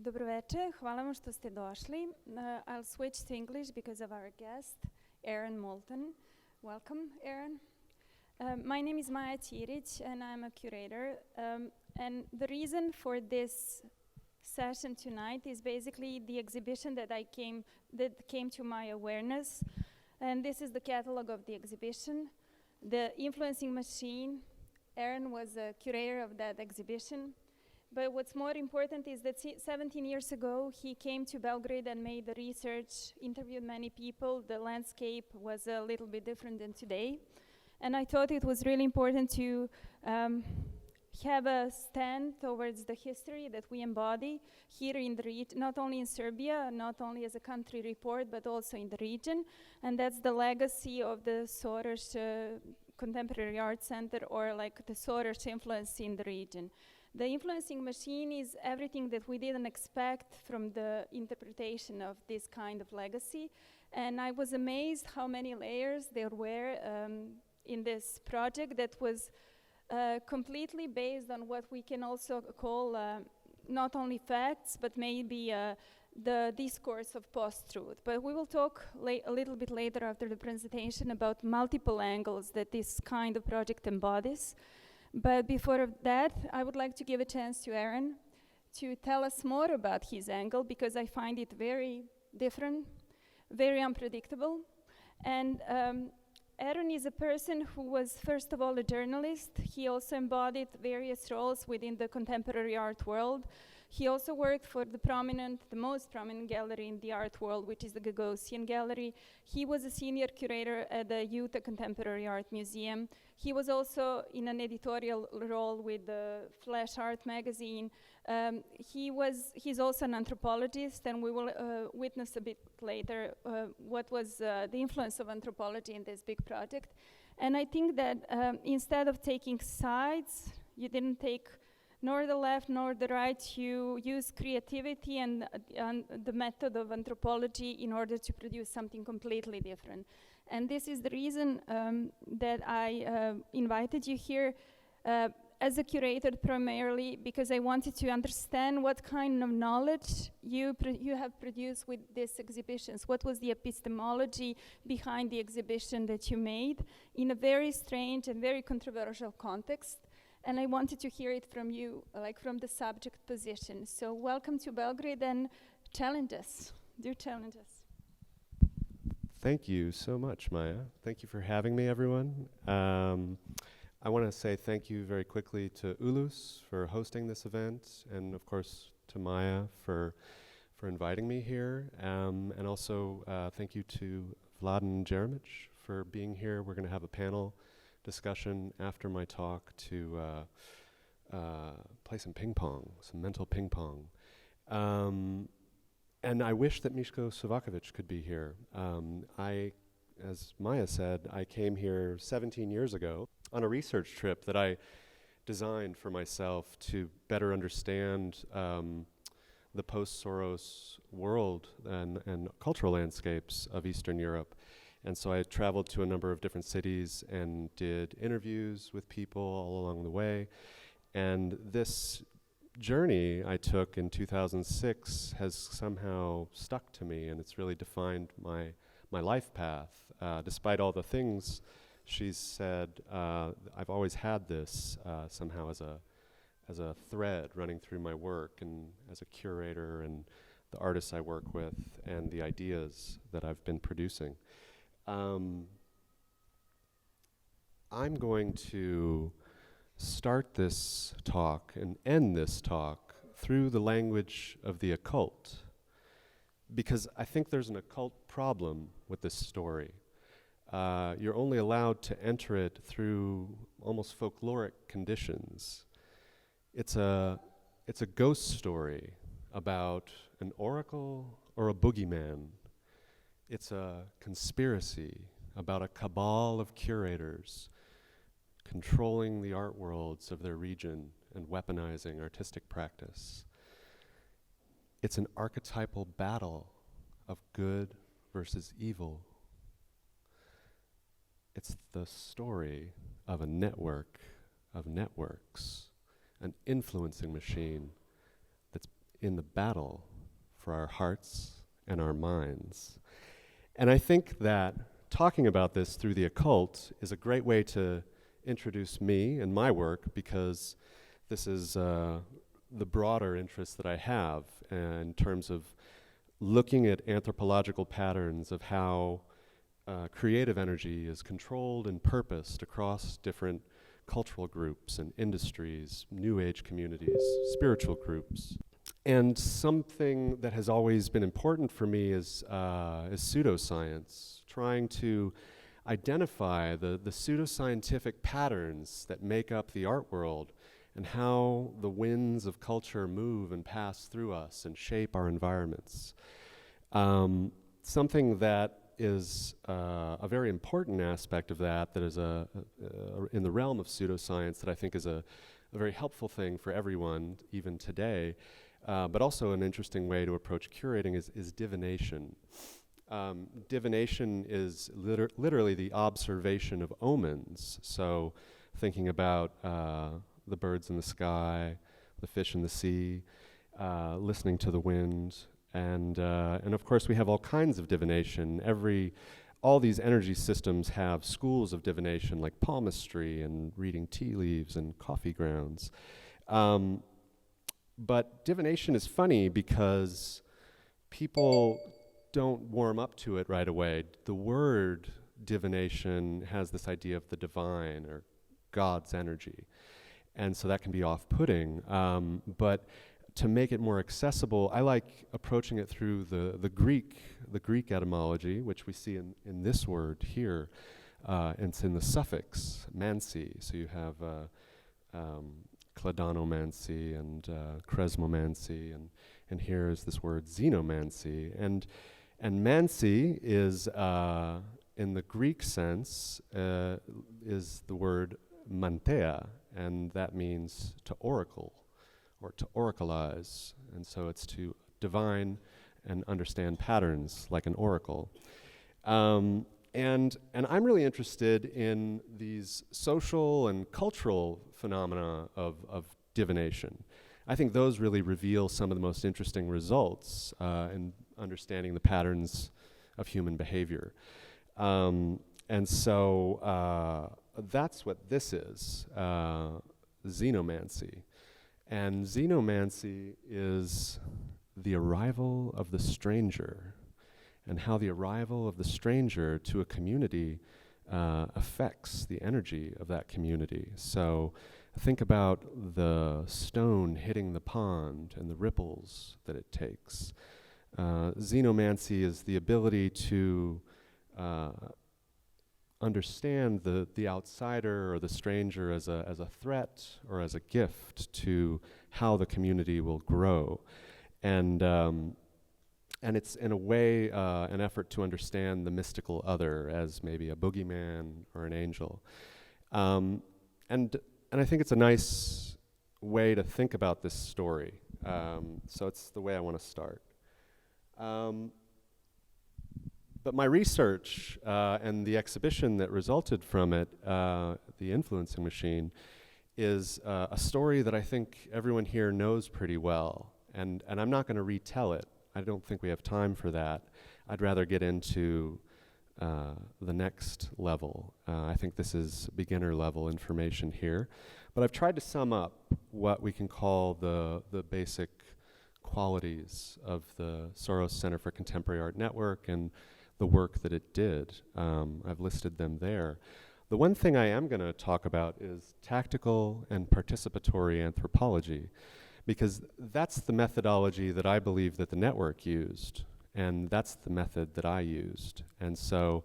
Dobro večer, hvala vam što ste došli. I'll switch to English because of our guest, Aaron Moulton. Welcome, Aaron. My name is Maja Ciric, and I'm a curator. And the reason for this session tonight is basically the exhibition that came to my awareness. And this is the catalog of the exhibition, The Influencing Machine. Aaron was a curator of that exhibition. But what's more important is that 17 years ago, he came to Belgrade and made the research, interviewed many people. The landscape was a little bit different than today. And I thought it was really important to have a stand towards the history that we embody here in the region, not only in Serbia, not only as a country report, but also in the region. And that's the legacy of the Soros Contemporary Art Center, or like the Soros influence in the region. The influencing machine is everything that we didn't expect from the interpretation of this kind of legacy. And I was amazed how many layers there were in this project that was completely based on what we can also call not only facts, but maybe the discourse of post-truth. But we will talk a little bit later after the presentation about multiple angles that this kind of project embodies. But before that, I would like to give a chance to Aaron to tell us more about his angle, because I find it very different, very unpredictable. And Aaron is a person who was, first of all, a journalist. He also embodied various roles within the contemporary art world. He also worked for the most prominent gallery in the art world, which is the Gagosian Gallery. He was a senior curator at the Utah Contemporary Art Museum. He was also in an editorial role with the Flash Art magazine. He's also an anthropologist, and we will witness a bit later what was the influence of anthropology in this big project. And I think that instead of taking sides, you didn't take nor the left nor the right. You use creativity and the method of anthropology in order to produce something completely different. And this is the reason that I invited you here as a curator, primarily because I wanted to understand what kind of knowledge you have produced with these exhibitions. What was the epistemology behind the exhibition that you made in a very strange and very controversial context? And I wanted to hear it from you, like from the subject position. So welcome to Belgrade, and challenge us. Do challenge us. Thank you so much, Maja. Thank you for having me, everyone. I want to say thank you very quickly to ULUS for hosting this event, and of course to Maja for inviting me here. And also thank you to Vladan Jeremic for being here. We're going to have a panel discussion after my talk to play some ping pong, some mental ping pong. And I wish that Miško Savakovic could be here. As Maja said, I came here 17 years ago on a research trip that I designed for myself to better understand the post-Soros world and cultural landscapes of Eastern Europe. And so I traveled to a number of different cities and did interviews with people all along the way. And this journey I took in 2006 has somehow stuck to me, and it's really defined my life path. Despite all the things she's said, I've always had this somehow as a thread running through my work, and as a curator and the artists I work with and the ideas that I've been producing. I'm going to start this talk and end this talk through the language of the occult, because I think there's an occult problem with this story. You're only allowed to enter it through almost folkloric conditions. It's a ghost story about an oracle or a boogeyman. It's a conspiracy about a cabal of curators controlling the art worlds of their region and weaponizing artistic practice. It's an archetypal battle of good versus evil. It's the story of a network of networks, an influencing machine that's in the battle for our hearts and our minds. And I think that talking about this through the occult is a great way to introduce me and my work, because this is the broader interest that I have in terms of looking at anthropological patterns of how creative energy is controlled and purposed across different cultural groups and industries, new age communities, spiritual groups. And something that has always been important for me is pseudoscience, trying to identify the pseudoscientific patterns that make up the art world and how the winds of culture move and pass through us and shape our environments. Something that is a very important aspect of that is in the realm of pseudoscience that I think is a very helpful thing for everyone, even today, but also an interesting way to approach curating is divination. Divination is literally the observation of omens. So thinking about the birds in the sky, the fish in the sea, listening to the wind, and of course we have all kinds of divination. All these energy systems have schools of divination, like palmistry and reading tea leaves and coffee grounds. But divination is funny because people don't warm up to it right away. The word divination has this idea of the divine or God's energy, and so that can be off-putting. But to make it more accessible, I like approaching it through the Greek etymology, which we see in this word here, and it's in the suffix mancy. So you have cladanomancy and kresmomancy, and here is this word xenomancy, and mancy is in the Greek sense is the word mantea, and that means to oracle or to oracleize, and so it's to divine and understand patterns like an oracle. And I'm really interested in these social and cultural phenomena of divination. I think those really reveal some of the most interesting results in understanding the patterns of human behavior. And so that's what this is, xenomancy. And xenomancy is the arrival of the stranger, and how the arrival of the stranger to a community affects the energy of that community. So think about the stone hitting the pond and the ripples that it takes. Xenomancy is the ability to understand the outsider or the stranger as a threat or as a gift to how the community will grow. And it's in a way an effort to understand the mystical other as maybe a boogeyman or an angel. And I think it's a nice way to think about this story. So it's the way I want to start. But my research and the exhibition that resulted from it, The Influencing Machine, is a story that I think everyone here knows pretty well. And I'm not going to retell it. I don't think we have time for that. I'd rather get into the next level. I think this is beginner level information here. But I've tried to sum up what we can call the basic qualities of the Soros Center for Contemporary Art Network and the work that it did. I've listed them there. The one thing I am going to talk about is tactical and participatory anthropology, because that's the methodology that I believe that the network used, and that's the method that I used. And so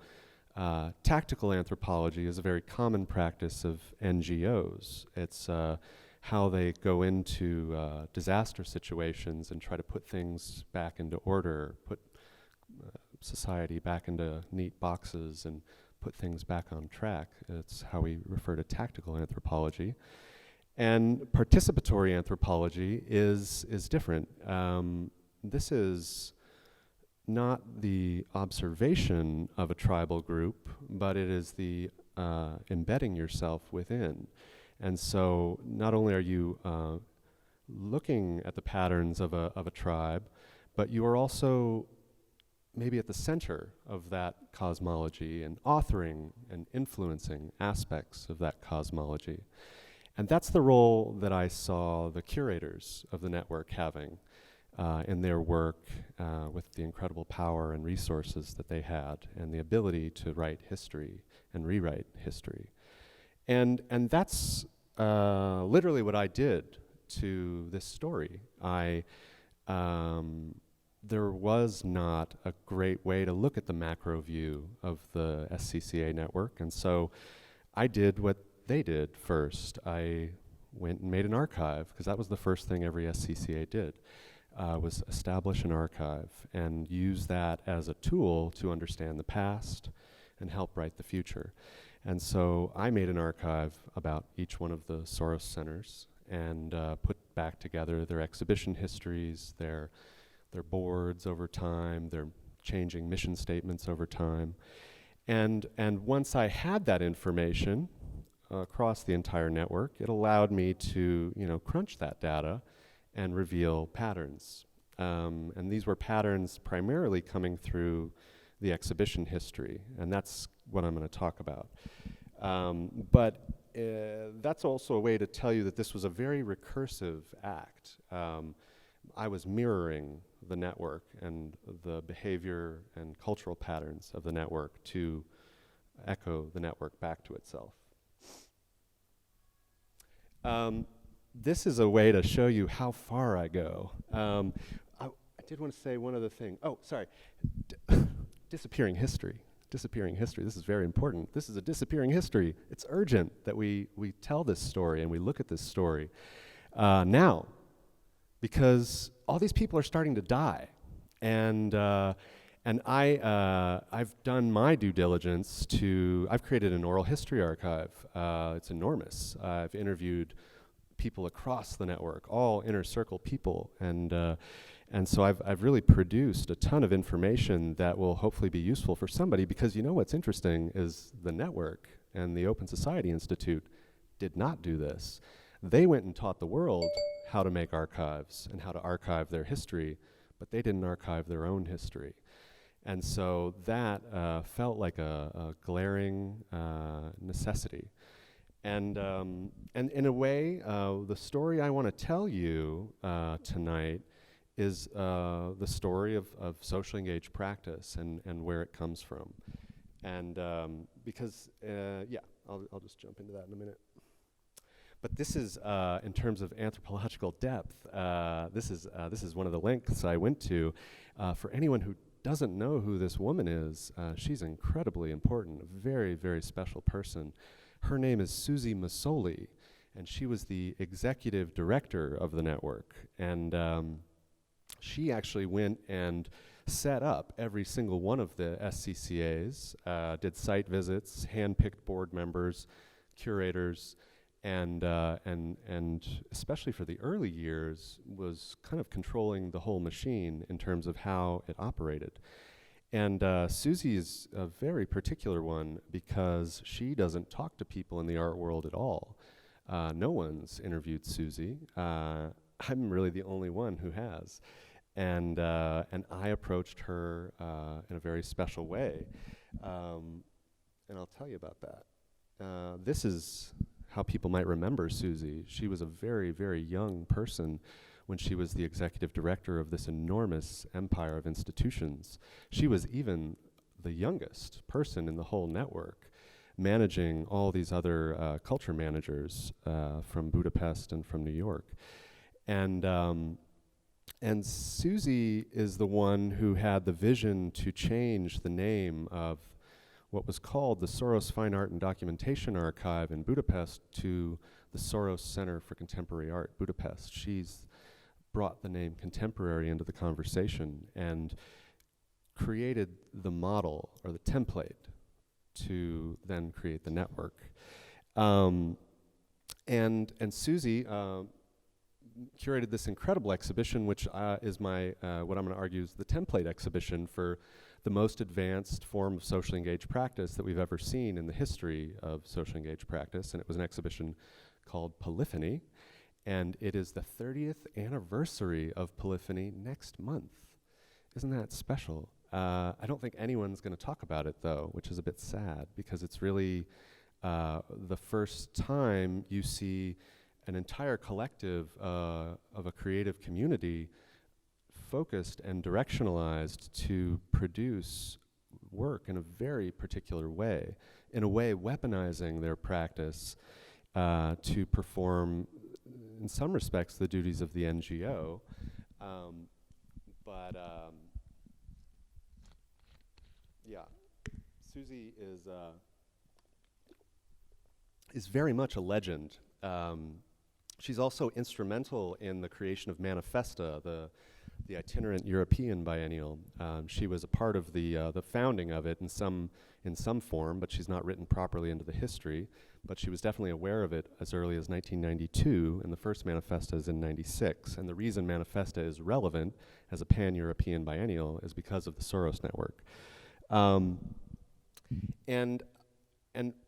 tactical anthropology is a very common practice of NGOs. It's how they go into disaster situations and try to put things back into order, put society back into neat boxes and put things back on track. It's how we refer to tactical anthropology. And participatory anthropology is different. This is not the observation of a tribal group, but it is the embedding yourself within. And so not only are you looking at the patterns of a tribe, but you are also maybe at the center of that cosmology and authoring and influencing aspects of that cosmology. And that's the role that I saw the curators of the network having in their work with the incredible power and resources that they had and the ability to write history and rewrite history. And that's literally what I did to this story. There was not a great way to look at the macro view of the SCCA network, and so I did what they did first. I went and made an archive, because that was the first thing every SCCA did, was establish an archive and use that as a tool to understand the past and help write the future. And so I made an archive about each one of the Soros Centers and put back together their exhibition histories, their boards over time, their changing mission statements over time. And once I had that information across the entire network, it allowed me to crunch that data and reveal patterns. And these were patterns primarily coming through the exhibition history, and that's what I'm going to talk about. But that's also a way to tell you that this was a very recursive act. I was mirroring the network and the behavior and cultural patterns of the network to echo the network back to itself. This is a way to show you how far I go. I did want to say one other thing. Oh, sorry. Disappearing history. Disappearing history. This is very important. This is a disappearing history. It's urgent that we tell this story and we look at this story now, because all these people are starting to die, and I've done my due diligence I've created an oral history archive. It's enormous. I've interviewed people across the network, all inner circle people, and so I've really produced a ton of information that will hopefully be useful for somebody, because what's interesting is the network and the Open Society Institute did not do this. They went and taught the world how to make archives and how to archive their history, but they didn't archive their own history. And so that felt like a glaring necessity. And in a way, the story I want to tell you tonight is the story of socially engaged practice and where it comes from. And because, I'll just jump into that in a minute. But this is, in terms of anthropological depth, this is one of the links I went to. For anyone who doesn't know who this woman is, she's incredibly important, a very, very special person. Her name is Susie Masoli, and she was the executive director of the network. And she actually went and set up every single one of the SCCAs, did site visits, handpicked board members, curators, and especially for the early years, was kind of controlling the whole machine in terms of how it operated. And Susie is a very particular one because she doesn't talk to people in the art world at all. No one's interviewed Susie. I'm really the only one who has. And I approached her in a very special way. And I'll tell you about that. This is how people might remember Susie. She was a very, very young person when she was the executive director of this enormous empire of institutions. She was even the youngest person in the whole network, managing all these other culture managers from Budapest and from New York. And Susie is the one who had the vision to change the name of what was called the Soros Fine Art and Documentation Archive in Budapest to the Soros Center for Contemporary Art, Budapest. She's brought the name contemporary into the conversation and created the model or the template to then create the network. And Susie curated this incredible exhibition, which is my, what I'm going to argue is the template exhibition for the most advanced form of socially engaged practice that we've ever seen in the history of socially engaged practice. And it was an exhibition called Polyphony. And it is the 30th anniversary of polyphony next month. Isn't that special? I don't think anyone's going to talk about it, though, which is a bit sad, because it's really the first time you see an entire collective of a creative community focused and directionalized to produce work in a very particular way, in a way weaponizing their practice to perform, in some respects, the duties of the NGO. Yeah, Susie is very much a legend. She's also instrumental in the creation of Manifesta, the itinerant European biennial. She was a part of the founding of it in some form, but she's not written properly into the history. But she was definitely aware of it as early as 1992, and the first Manifesta is in 96. And the reason Manifesta is relevant as a pan-European biennial is because of the Soros network. And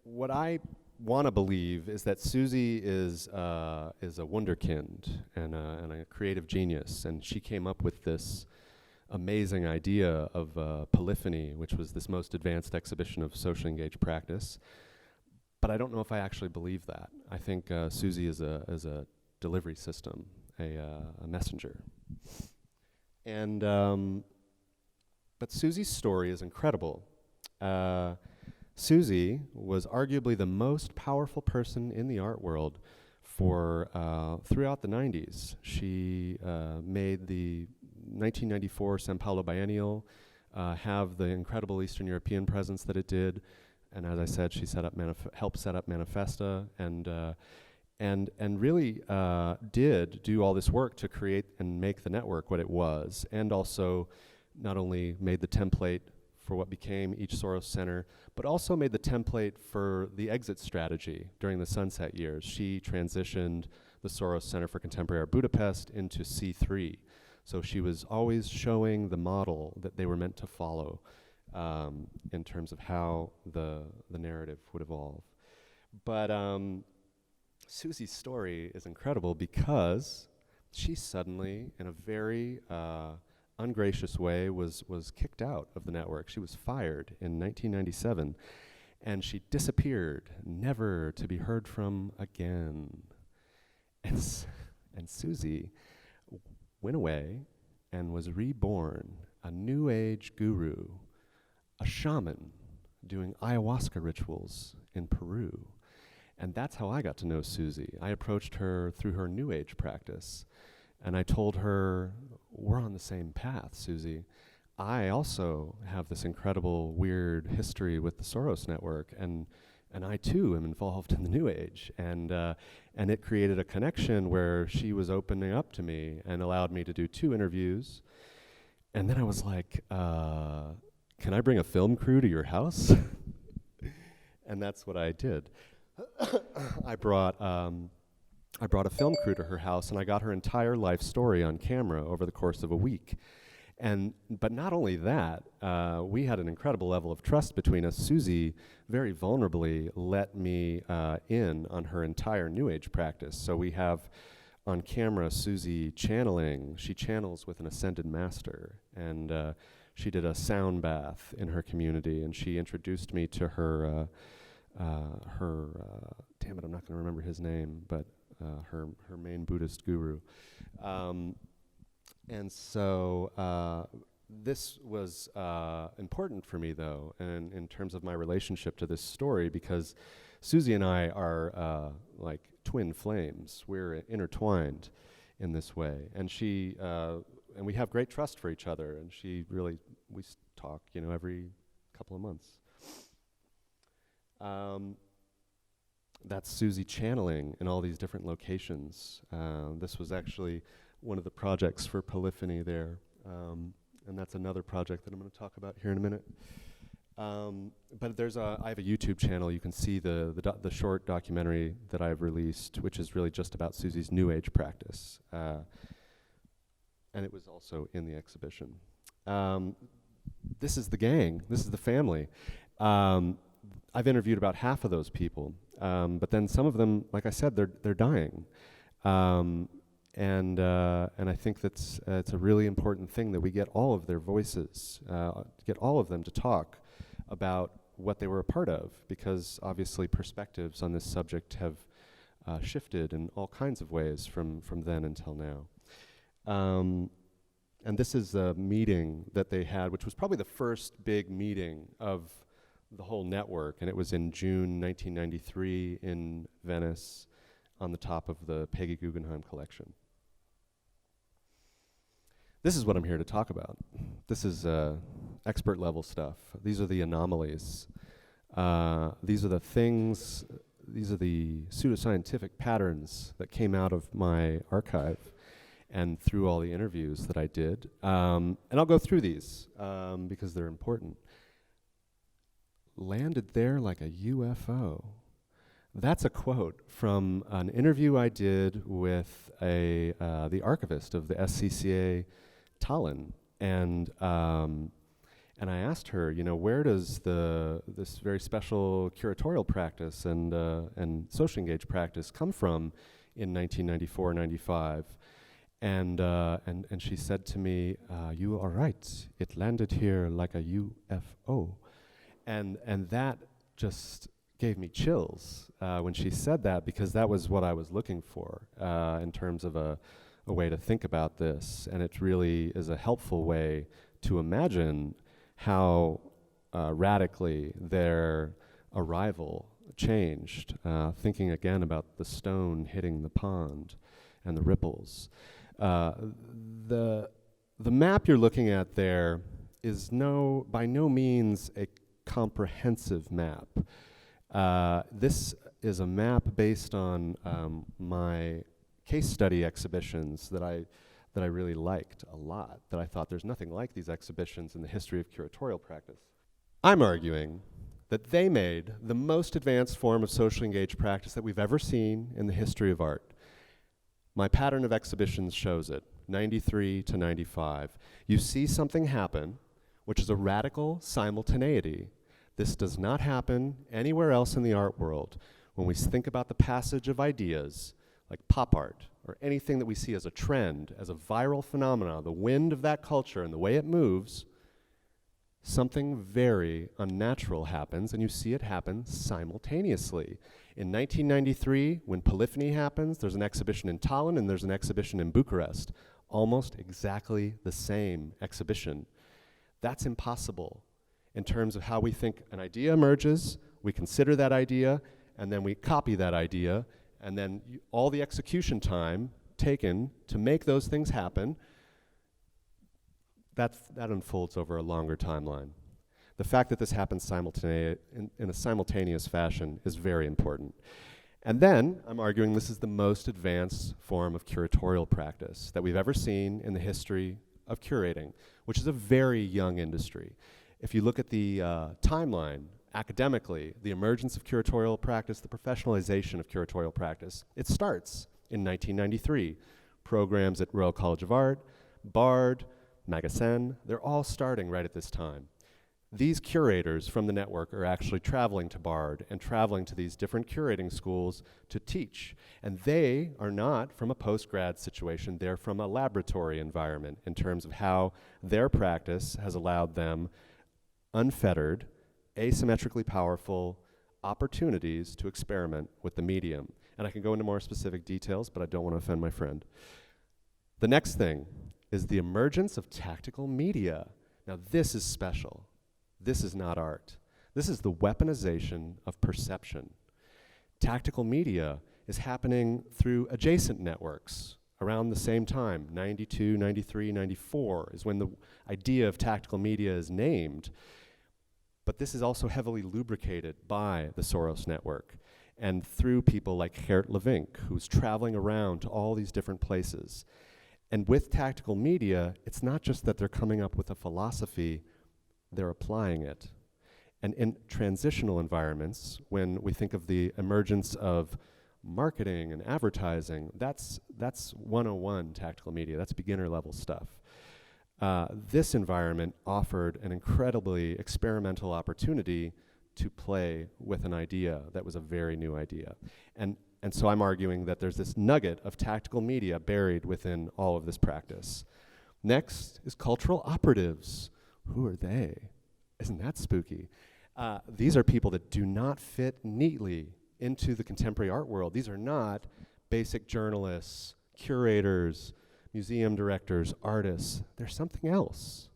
what I want to believe is that Susie is a wunderkind and a creative genius, and she came up with this amazing idea of polyphony, which was this most advanced exhibition of socially engaged practice. But I don't know if I actually believe that. I think Susie is a delivery system, a messenger. And but Susie's story is incredible. Susie was arguably the most powerful person in the art world for throughout the 90s. She made the 1994 São Paulo Biennial have the incredible Eastern European presence that it did. And as I said, she helped set up Manifesta, and really did do all this work to create and make the network what it was, and also not only made the template for what became each Soros Center, but also made the template for the exit strategy during the sunset years. She transitioned the Soros Center for Contemporary Art Budapest into C3. So she was always showing the model that they were meant to follow in terms of how the narrative would evolve. But Susie's story is incredible because she suddenly, in a very ungracious way, was kicked out of the network. She was fired in 1997, and she disappeared, never to be heard from again. And Susie went away and was reborn, a New Age guru, a shaman doing ayahuasca rituals in Peru. And that's how I got to know Susie. I approached her through her New Age practice, and I told her, we're on the same path, Susie. I also have this incredible, weird history with the Soros network, and I too am involved in the New Age. And it created a connection where she was opening up to me and allowed me to do 2 interviews. And then I was like, can I bring a film crew to your house? And that's what I did. I brought a film crew to her house, and I got her entire life story on camera over the course of a week. But not only that, we had an incredible level of trust between us. Susie very vulnerably let me in on her entire New Age practice. So we have on camera Susie channeling. She channels with an ascended master, and she did a sound bath in her community, and she introduced me to her damn it, I'm not going to remember his name, but her main Buddhist guru. And so this was important for me, though, and in terms of my relationship to this story, because Susie and I are like twin flames. We're intertwined in this way, and and we have great trust for each other. And we talk, every couple of months. That's Susie channeling in all these different locations. This was actually one of the projects for polyphony there, and that's another project that I'm going to talk about here in a minute. But I have a YouTube channel. You can see the short documentary that I've released, which is really just about Susie's New Age practice, and it was also in the exhibition. This is the gang. This is the family. I've interviewed about half of those people, but then some of them, like I said, they're dying. And I think that's it's a really important thing that we get all of their voices, get all of them to talk about what they were a part of, because obviously perspectives on this subject have shifted in all kinds of ways from then until now. And this is a meeting that they had, which was probably the first big meeting of the whole network, and it was in June 1993 in Venice on the top of the Peggy Guggenheim collection. This is what I'm here to talk about. This is expert level stuff. These are the anomalies. These are the things, these are the pseudoscientific patterns that came out of my archive and through all the interviews that I did. And I'll go through these because they're important. Landed there like a UFO. That's a quote from an interview I did with the archivist of the SCCA Tallinn, and I asked her, you know, where does this very special curatorial practice and social engaged practice come from in 1994-95? And she said to me, "You are right. It landed here like a UFO," and that just gave me chills when she said that, because that was what I was looking for in terms of a way to think about this. And it really is a helpful way to imagine how radically their arrival changed, thinking again about the stone hitting the pond and the ripples. The map you're looking at there is by no means a comprehensive map. This is a map based on my case study exhibitions that I really liked a lot, that I thought there's nothing like these exhibitions in the history of curatorial practice. I'm arguing that they made the most advanced form of socially engaged practice that we've ever seen in the history of art. My pattern of exhibitions shows it, 93 to 95. You see something happen, which is a radical simultaneity. This does not happen anywhere else in the art world. When we think about the passage of ideas, like pop art, or anything that we see as a trend, as a viral phenomenon, the wind of that culture and the way it moves, something very unnatural happens, and you see it happen simultaneously. In 1993, when Polyphony happens, there's an exhibition in Tallinn and there's an exhibition in Bucharest. Almost exactly the same exhibition. That's impossible in terms of how we think an idea emerges, we consider that idea, and then we copy that idea, and then all the execution time taken to make those things happen, that unfolds over a longer timeline. The fact that this happens in a simultaneous fashion is very important. And then I'm arguing this is the most advanced form of curatorial practice that we've ever seen in the history of curating, which is a very young industry. If you look at the timeline, academically, the emergence of curatorial practice, the professionalization of curatorial practice, it starts in 1993. Programs at Royal College of Art, Bard, Magasin, they're all starting right at this time. These curators from the network are actually traveling to Bard and traveling to these different curating schools to teach. And they are not from a post-grad situation, they're from a laboratory environment in terms of how their practice has allowed them unfettered, asymmetrically powerful opportunities to experiment with the medium. And I can go into more specific details, but I don't want to offend my friend. The next thing is the emergence of tactical media. Now this is special. This is not art. This is the weaponization of perception. Tactical media is happening through adjacent networks around the same time. 92, 93, 94 is when the idea of tactical media is named. But this is also heavily lubricated by the Soros network and through people like Geert Levink, who's traveling around to all these different places. And with tactical media, it's not just that they're coming up with a philosophy, they're applying it. And in transitional environments, when we think of the emergence of marketing and advertising, that's 101 tactical media, that's beginner level stuff. This environment offered an incredibly experimental opportunity to play with an idea that was a very new idea. And And so I'm arguing that there's this nugget of tactical media buried within all of this practice. Next is cultural operatives. Who are they? Isn't that spooky? These are people that do not fit neatly into the contemporary art world. These are not basic journalists, curators, museum directors, artists. They're something else.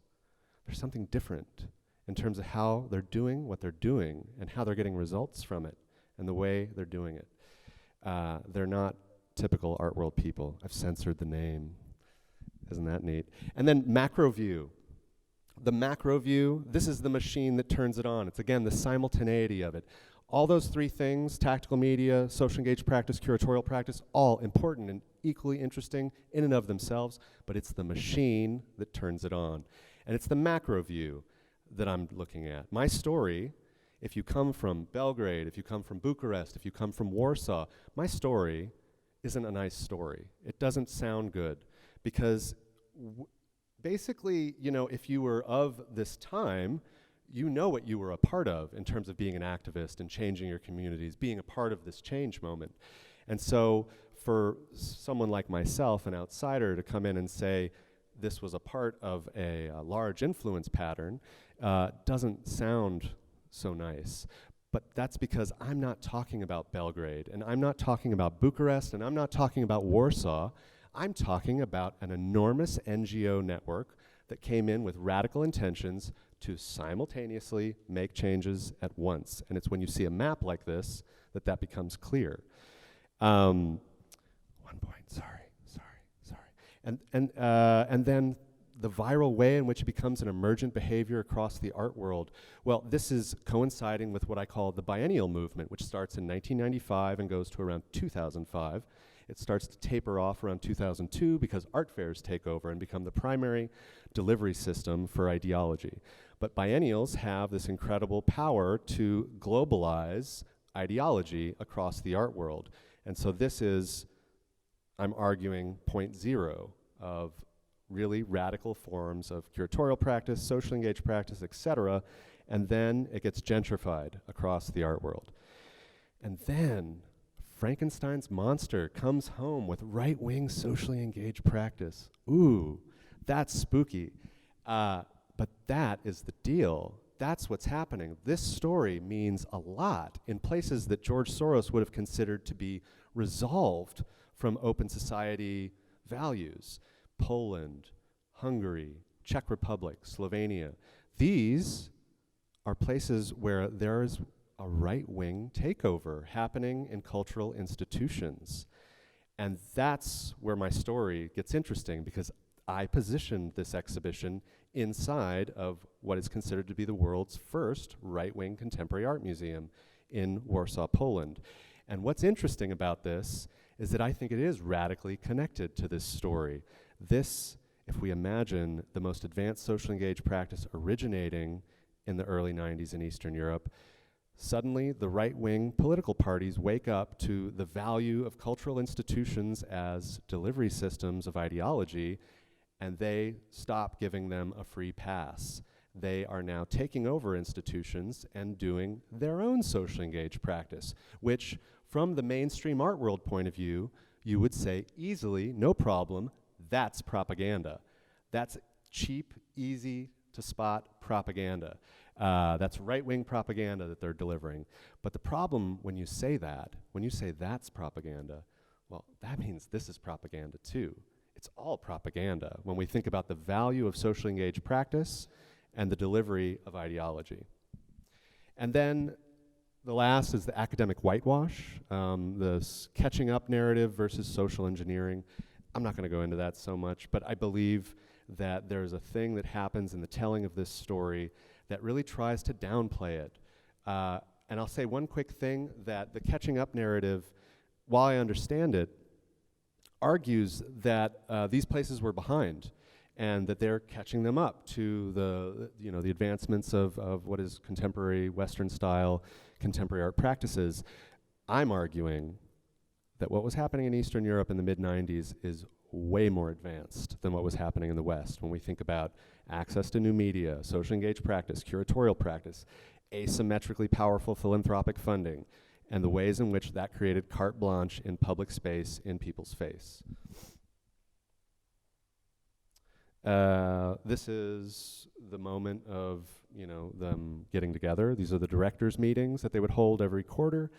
They're something different in terms of how they're doing what they're doing and how they're getting results from it and the way they're doing it. They're not typical art world people. I've censored the name. Isn't that neat? And then macro view. The macro view, this is the machine that turns it on. It's, again, the simultaneity of it. All those three things, tactical media, social engaged practice, curatorial practice, all important and equally interesting in and of themselves, but it's the machine that turns it on. And it's the macro view that I'm looking at. My story, if you come from Belgrade, if you come from Bucharest, if you come from Warsaw, my story isn't a nice story. It doesn't sound good because basically, you know, if you were of this time, you know what you were a part of in terms of being an activist and changing your communities, being a part of this change moment. And so for someone like myself, an outsider, to come in and say this was a part of a large influence pattern doesn't sound so nice. But that's because I'm not talking about Belgrade, and I'm not talking about Bucharest, and I'm not talking about Warsaw. I'm talking about an enormous NGO network that came in with radical intentions to simultaneously make changes at once. And it's when you see a map like this that becomes clear. 1 point, sorry. And then the viral way in which it becomes an emergent behavior across the art world. Well, this is coinciding with what I call the biennial movement, which starts in 1995 and goes to around 2005. It starts to taper off around 2002 because art fairs take over and become the primary delivery system for ideology. But biennials have this incredible power to globalize ideology across the art world. And so this is, I'm arguing, point zero of really radical forms of curatorial practice, socially engaged practice, etc. And then it gets gentrified across the art world. And then Frankenstein's monster comes home with right-wing socially engaged practice. Ooh, that's spooky. But that is the deal. That's what's happening. This story means a lot in places that George Soros would have considered to be resolved from open society values. Poland, Hungary, Czech Republic, Slovenia. These are places where there is a right-wing takeover happening in cultural institutions. And that's where my story gets interesting, because I positioned this exhibition inside of what is considered to be the world's first right-wing contemporary art museum in Warsaw, Poland. And what's interesting about this is that I think it is radically connected to this story. This, if we imagine the most advanced socially engaged practice originating in the early 90s in Eastern Europe, suddenly the right-wing political parties wake up to the value of cultural institutions as delivery systems of ideology, and they stop giving them a free pass. They are now taking over institutions and doing their own socially engaged practice, which from the mainstream art world point of view, you would say easily, no problem, that's propaganda. That's cheap, easy to spot propaganda. That's right-wing propaganda that they're delivering. But the problem when you say that's propaganda, well, that means this is propaganda too. It's all propaganda when we think about the value of socially engaged practice and the delivery of ideology. And then the last is the academic whitewash, the catching up narrative versus social engineering. I'm not going to go into that so much, but I believe that there's a thing that happens in the telling of this story that really tries to downplay it. And I'll say one quick thing, that the catching up narrative, while I understand it, argues that these places were behind and that they're catching them up to the advancements of what is contemporary Western style contemporary art practices. I'm arguing that what was happening in Eastern Europe in the mid-90s is way more advanced than what was happening in the West when we think about access to new media, social engaged practice, curatorial practice, asymmetrically powerful philanthropic funding, and the ways in which that created carte blanche in public space in people's face. This is the moment of, you know, them getting together. These are the directors' meetings that they would hold every quarter.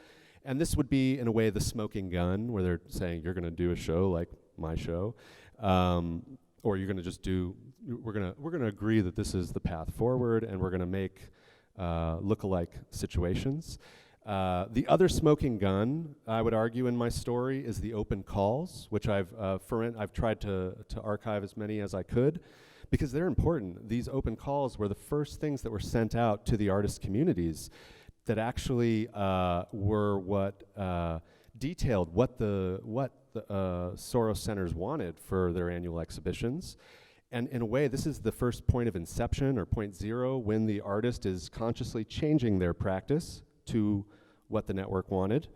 And this would be, in a way, the smoking gun, where they're saying, you're going to do a show like my show, or you're going to just do, we're going to agree that this is the path forward, and we're going to make look-alike situations. The other smoking gun, I would argue, in my story is the open calls, which I've tried to archive as many as I could, because they're important. These open calls were the first things that were sent out to the artist communities that actually were what detailed what the Soros Centers wanted for their annual exhibitions. And in a way, this is the first point of inception, or point zero, when the artist is consciously changing their practice to what the network wanted.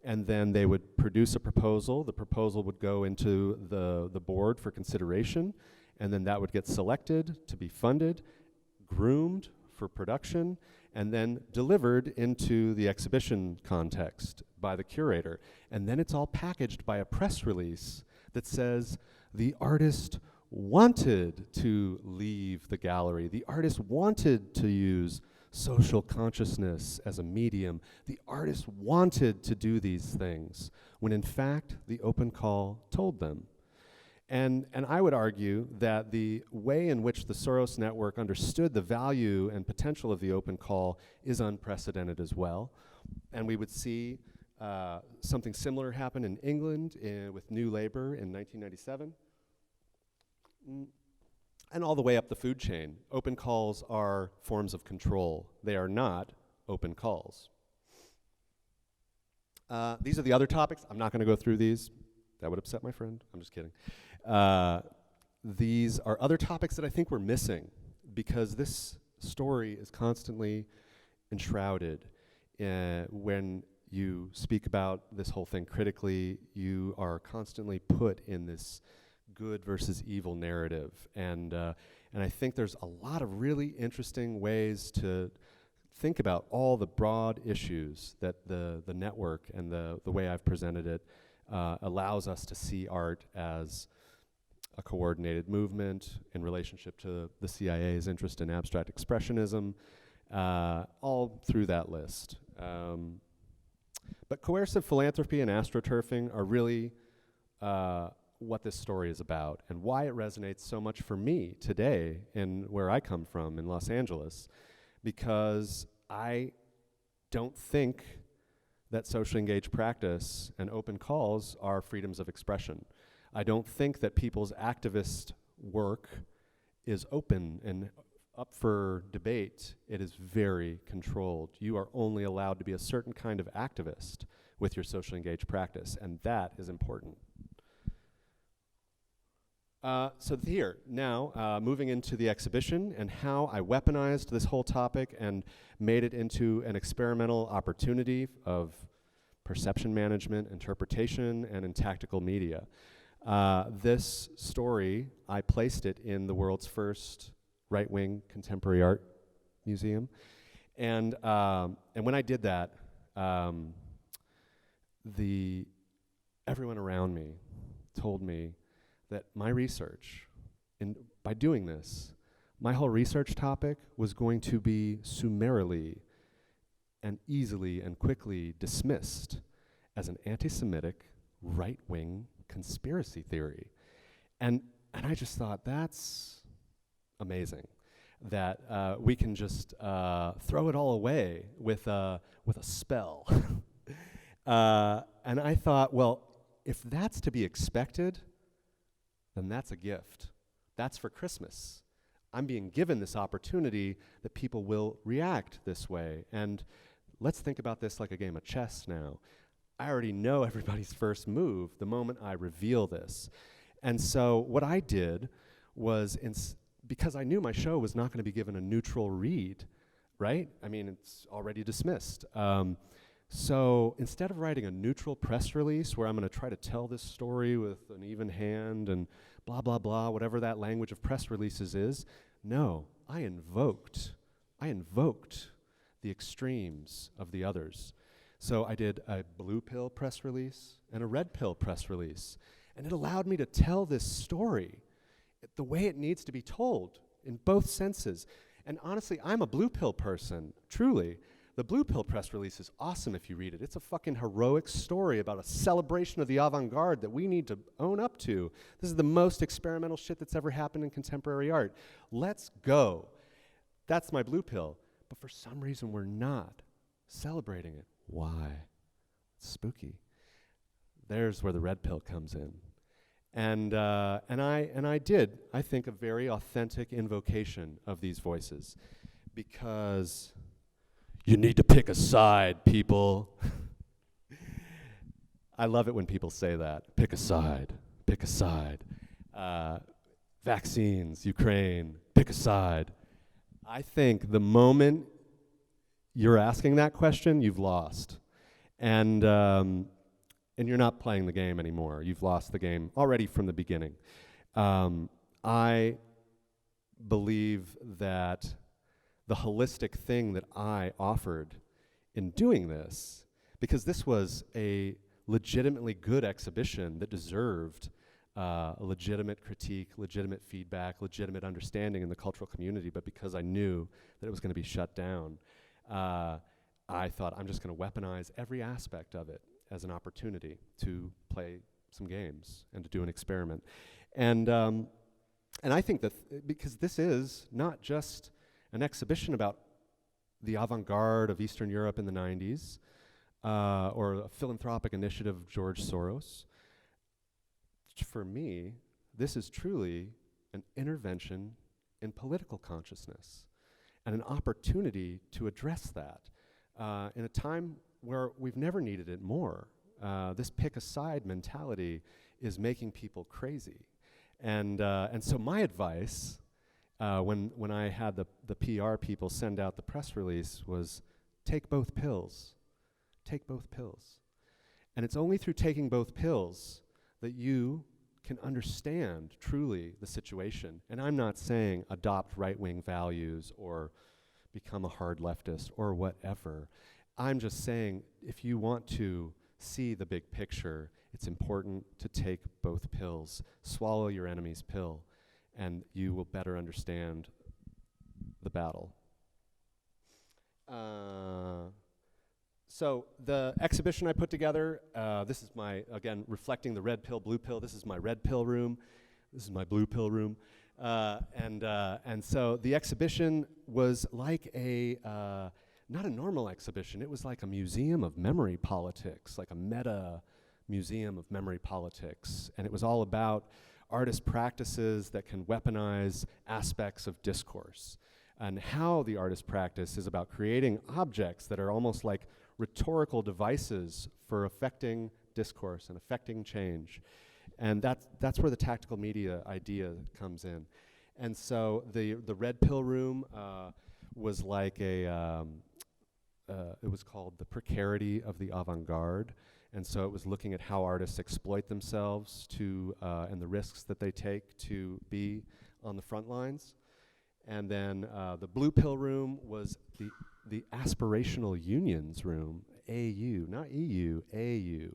And then they would produce a proposal. The proposal would go into the board for consideration, and then that would get selected to be funded, groomed for production, and then delivered into the exhibition context by the curator. And then it's all packaged by a press release that says the artist wanted to leave the gallery. The artist wanted to use social consciousness as a medium. The artist wanted to do these things, when in fact the open call told them. And I would argue that the way in which the Soros network understood the value and potential of the open call is unprecedented as well. And we would see something similar happen in England with New Labour in 1997. And all the way up the food chain. Open calls are forms of control. They are not open calls. These are the other topics. I'm not going to go through these. That would upset my friend. I'm just kidding. These are other topics that I think we're missing, because this story is constantly enshrouded. When you speak about this whole thing critically, you are constantly put in this good versus evil narrative. And I think there's a lot of really interesting ways to think about all the broad issues that the network and the way I've presented it allows us to see art as a coordinated movement in relationship to the CIA's interest in abstract expressionism, all through that list. But coercive philanthropy and astroturfing are really what this story is about, and why it resonates so much for me today in where I come from in Los Angeles, because I don't think that socially engaged practice and open calls are freedoms of expression. I don't think that people's activist work is open and up for debate. It is very controlled. You are only allowed to be a certain kind of activist with your socially engaged practice, and that is important. So here, now, moving into the exhibition and how I weaponized this whole topic and made it into an experimental opportunity of perception management, interpretation, and in tactical media. This story, I placed it in the world's first right-wing contemporary art museum. And when I did that, everyone around me told me that my research, by doing this, my whole research topic was going to be summarily and easily and quickly dismissed as an anti-Semitic right-wing conspiracy theory. And I just thought, that's amazing, that we can just throw it all away with a spell. And I thought, well, if that's to be expected, then that's a gift. That's for Christmas. I'm being given this opportunity that people will react this way. And let's think about this like a game of chess now. I already know everybody's first move the moment I reveal this. And so what I did was, because I knew my show was not going to be given a neutral read, right? I mean, it's already dismissed. So instead of writing a neutral press release where I'm going to try to tell this story with an even hand and blah, blah, blah, whatever that language of press releases is, no, I invoked the extremes of the others. So I did a blue pill press release and a red pill press release. And it allowed me to tell this story the way it needs to be told in both senses. And honestly, I'm a blue pill person, truly. The blue pill press release is awesome if you read it. It's a fucking heroic story about a celebration of the avant-garde that we need to own up to. This is the most experimental shit that's ever happened in contemporary art. Let's go. That's my blue pill. But for some reason, we're not celebrating it. Why? It's spooky. There's where the red pill comes in. And I did, I think, a very authentic invocation of these voices, because you need to pick a side, people. I love it when people say that. Pick a side, pick a side. Vaccines, Ukraine, pick a side. I think the moment you're asking that question, you've lost. And you're not playing the game anymore. You've lost the game already from the beginning. I believe that the holistic thing that I offered in doing this, because this was a legitimately good exhibition that deserved a legitimate critique, legitimate feedback, legitimate understanding in the cultural community, but because I knew that it was going to be shut down, I thought I'm just going to weaponize every aspect of it as an opportunity to play some games and to do an experiment. And I think that because this is not just an exhibition about the avant-garde of Eastern Europe in the 90s, or a philanthropic initiative of George Soros. For me, this is truly an intervention in political consciousness and an opportunity to address that in a time where we've never needed it more. This pick-a-side mentality is making people crazy. And so my advice, when I had the PR people send out the press release, was take both pills. Take both pills. And it's only through taking both pills that you can understand truly the situation. And I'm not saying adopt right-wing values or become a hard leftist or whatever. I'm just saying if you want to see the big picture, it's important to take both pills. Swallow your enemy's pill, and you will better understand the battle. So the exhibition I put together, this is my, again, reflecting the red pill, blue pill. This is my red pill room. This is my blue pill room. And so the exhibition was like not a normal exhibition. It was like a museum of memory politics, like a meta museum of memory politics. And it was all about artist practices that can weaponize aspects of discourse, and how the artist practice is about creating objects that are almost like rhetorical devices for affecting discourse and affecting change. And that's where the tactical media idea comes in. And so the red pill room was like it was called The Precarity of the Avant-Garde. And so it was looking at how artists exploit themselves to, and the risks that they take to be on the front lines. And then the blue pill room was the aspirational unions room, AU, not EU, AU,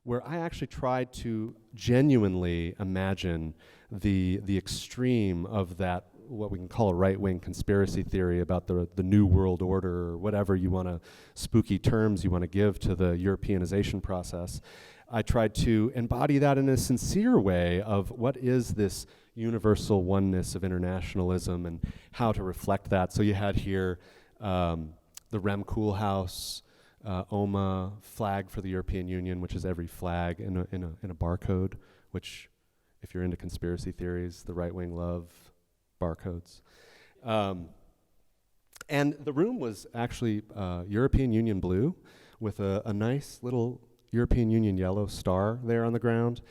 where I actually tried to genuinely imagine the extreme of that, what we can call a right-wing conspiracy theory about the New World Order, or whatever you want to, spooky terms you want to give to the Europeanization process. I tried to embody that in a sincere way of what is this universal oneness of internationalism and how to reflect that. So you had here the Rem Koolhaas, OMA flag for the European Union, which is every flag in a barcode, which, if you're into conspiracy theories, the right wing love barcodes. And the room was actually European Union blue with a nice little European Union yellow star there on the ground.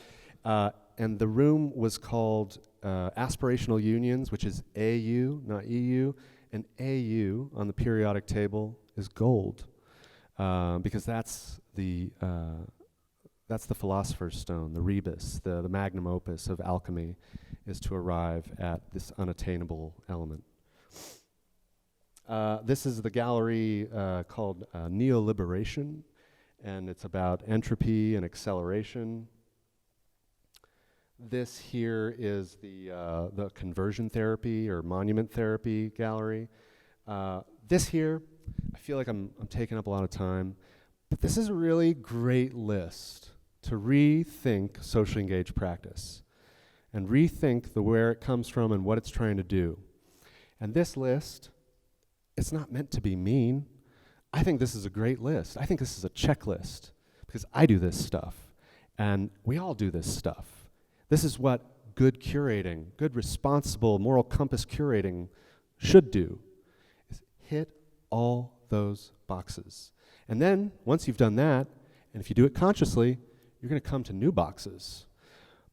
And the room was called Aspirational Unions, which is AU, not EU. And AU on the periodic table is gold, because that's the philosopher's stone, the rebus, the magnum opus of alchemy, is to arrive at this unattainable element. This is the gallery called Neoliberation, and it's about entropy and acceleration. This here is the conversion therapy or monument therapy gallery. This here, I feel like I'm taking up a lot of time, but this is a really great list to rethink socially engaged practice and rethink where it comes from and what it's trying to do. And this list, it's not meant to be mean. I think this is a great list. I think this is a checklist because I do this stuff and we all do this stuff. This is what good curating, good responsible moral compass curating should do, is hit all those boxes. And then once you've done that, and if you do it consciously, you're going to come to new boxes.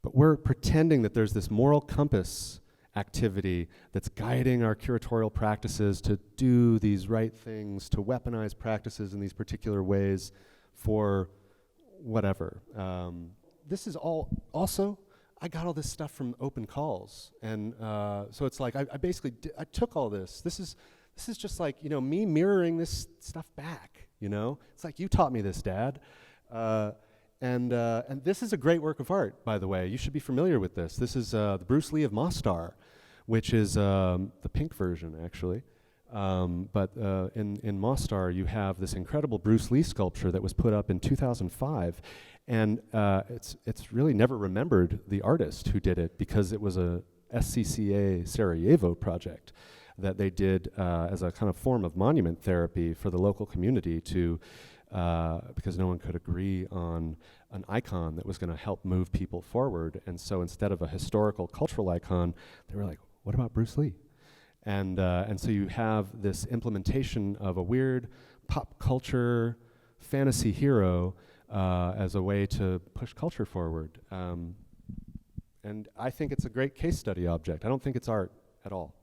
But we're pretending that there's this moral compass activity that's guiding our curatorial practices to do these right things, to weaponize practices in these particular ways for whatever. This is all also, I got all this stuff from open calls. And so it's like, I basically, I took all this. This is just like, me mirroring this stuff back, It's like, you taught me this, Dad. And this is a great work of art, by the way. You should be familiar with this. This is the Bruce Lee of Mostar, which is the pink version, actually. But in Mostar, you have this incredible Bruce Lee sculpture that was put up in 2005. And it's really never remembered the artist who did it because it was a SCCA Sarajevo project that they did as a kind of form of monument therapy for the local community to because no one could agree on an icon that was going to help move people forward. And so instead of a historical cultural icon, they were like, what about Bruce Lee? And so you have this implementation of a weird pop culture fantasy hero as a way to push culture forward. And I think it's a great case study object. I don't think it's art at all.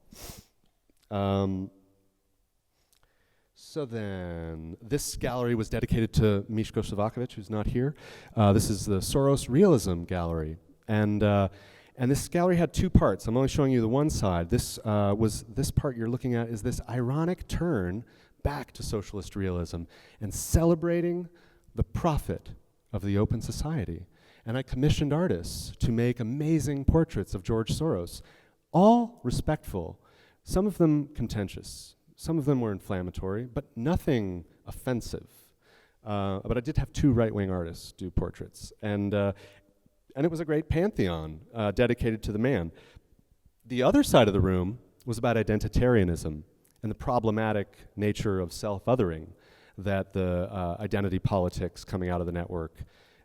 So then, this gallery was dedicated to Miško Savaković, who's not here. This is the Soros Realism Gallery. And this gallery had two parts. I'm only showing you the one side. This part you're looking at is this ironic turn back to socialist realism and celebrating the profit of the open society. And I commissioned artists to make amazing portraits of George Soros, all respectful, some of them contentious. Some of them were inflammatory, but nothing offensive. But I did have two right-wing artists do portraits. And it was a great pantheon dedicated to the man. The other side of the room was about identitarianism and the problematic nature of self-othering that the identity politics coming out of the network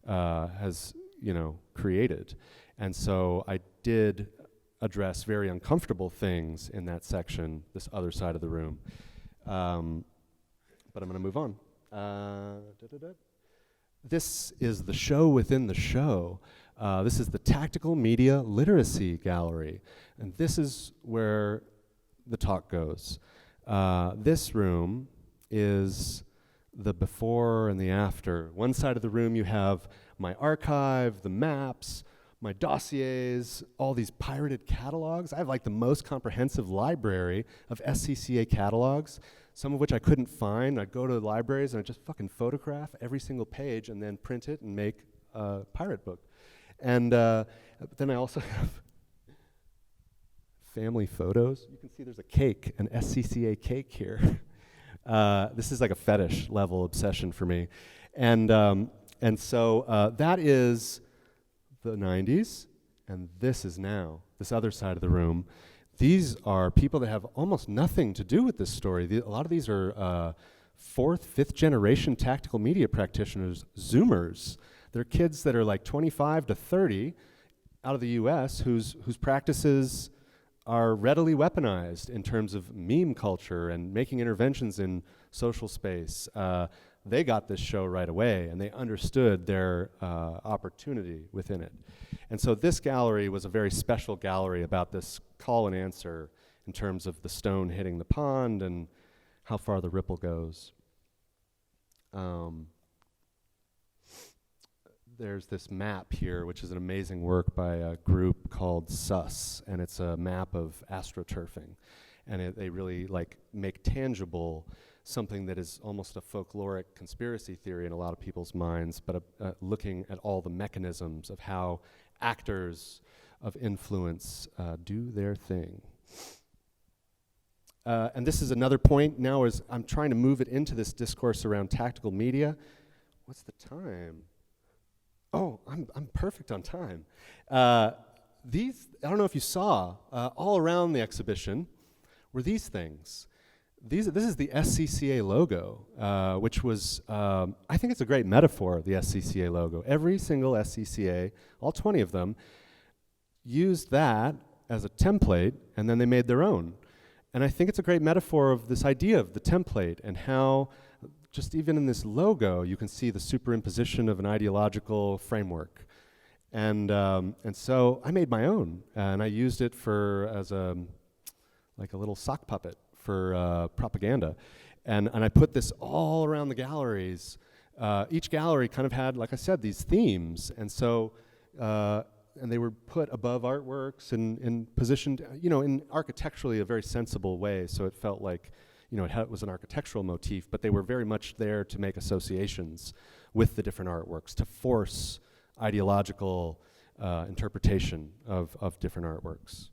has, created. And so I did address very uncomfortable things in that section, this other side of the room. But I'm going to move on. This is the show within the show. This is the Tactical Media Literacy Gallery. And this is where the talk goes. This room is the before and the after. One side of the room you have my archive, the maps, my dossiers, all these pirated catalogs. I have like the most comprehensive library of SCCA catalogs, some of which I couldn't find. I'd go to the libraries and I'd just fucking photograph every single page and then print it and make a pirate book. And then I also have family photos. You can see there's a cake, an SCCA cake here. This is like a fetish level obsession for me. And so that is the 90s, and this is now, this other side of the room. These are people that have almost nothing to do with this story. A lot of these are fourth, fifth generation tactical media practitioners, Zoomers. They're kids that are like 25 to 30 out of the US whose practices are readily weaponized in terms of meme culture and making interventions in social space. They got this show right away, and they understood their opportunity within it. And so this gallery was a very special gallery about this call and answer in terms of the stone hitting the pond and how far the ripple goes. There's this map here, which is an amazing work by a group called SUS, and it's a map of astroturfing. And they really make tangible something that is almost a folkloric conspiracy theory in a lot of people's minds, but looking at all the mechanisms of how actors of influence do their thing. And this is another point now, as I'm trying to move it into this discourse around tactical media. What's the time? Oh, I'm perfect on time. These, I don't know if you saw, all around the exhibition were these things. This is the SCCA logo, which was, I think it's a great metaphor, the SCCA logo. Every single SCCA, all 20 of them, used that as a template, and then they made their own. And I think it's a great metaphor of this idea of the template and how, just even in this logo, you can see the superimposition of an ideological framework. And so I made my own, and I used it as like a little sock puppet for propaganda. And I put this all around the galleries. Each gallery kind of had, like I said, these themes. And so, and they were put above artworks and positioned, in architecturally a very sensible way. So it felt like, it was an architectural motif, but they were very much there to make associations with the different artworks, to force ideological interpretation of different artworks.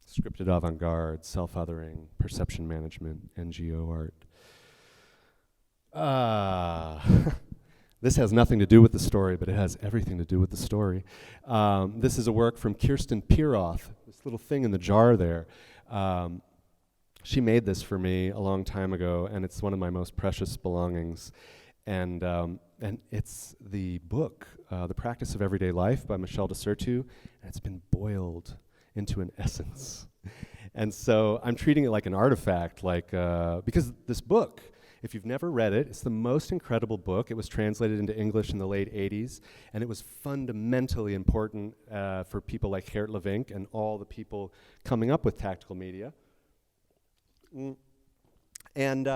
Scripted avant-garde, self-othering, perception management, NGO art. This has nothing to do with the story, but it has everything to do with the story. This is a work from Kirsten Piroth, this little thing in the jar there. She made this for me a long time ago, and it's one of my most precious belongings. And it's the book, The Practice of Everyday Life by Michel de Certeau, and it's been boiled into an essence. And so I'm treating it like an artifact, because this book, if you've never read it, it's the most incredible book. It was translated into English in the late 80s, and it was fundamentally important for people like Geert Levink and all the people coming up with tactical media. And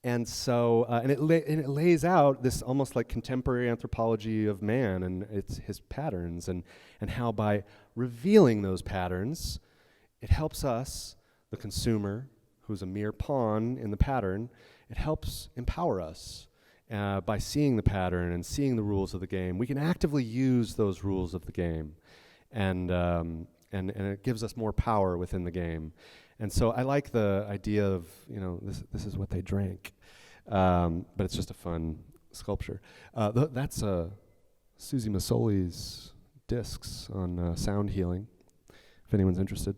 it lays out this almost like contemporary anthropology of man and his patterns, and how by revealing those patterns, it helps us, the consumer, who's a mere pawn in the pattern, it helps empower us by seeing the pattern and seeing the rules of the game. We can actively use those rules of the game, and it gives us more power within the game. And so I like the idea of, this is what they drank, but it's just a fun sculpture. That's Susie Massoli's discs on sound healing, if anyone's interested.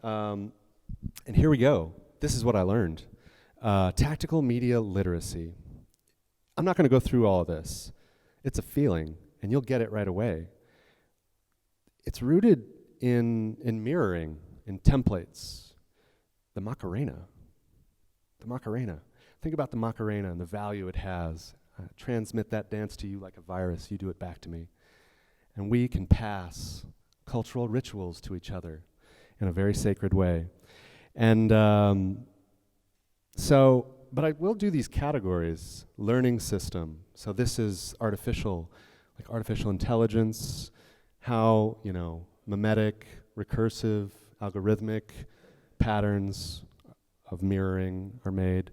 And here we go. This is what I learned. Tactical media literacy. I'm not going to go through all of this. It's a feeling, and you'll get it right away. It's rooted in mirroring, in templates. The Macarena. Think about the Macarena and the value it has. Transmit that dance to you like a virus. You do it back to me. And we can pass cultural rituals to each other in a very sacred way. And but I will do these categories. Learning system. So this is artificial intelligence, how, mimetic, recursive, algorithmic patterns of mirroring are made.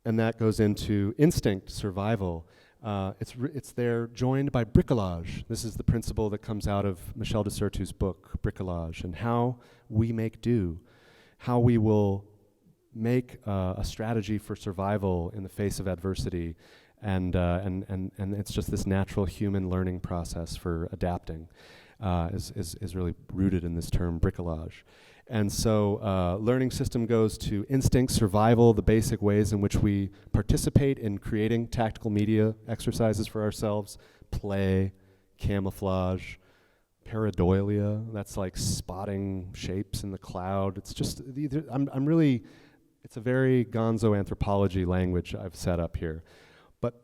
And that goes into instinct, survival. It's there joined by bricolage. This is the principle that comes out of Michel de Certeau's book, Bricolage, and how we make do, how we will make a strategy for survival in the face of adversity, and it's just this natural human learning process for adapting is really rooted in this term bricolage. And so learning system goes to instinct, survival, the basic ways in which we participate in creating tactical media exercises for ourselves, play, camouflage, pareidolia, that's like spotting shapes in the cloud. It's just, it's a very gonzo anthropology language I've set up here. But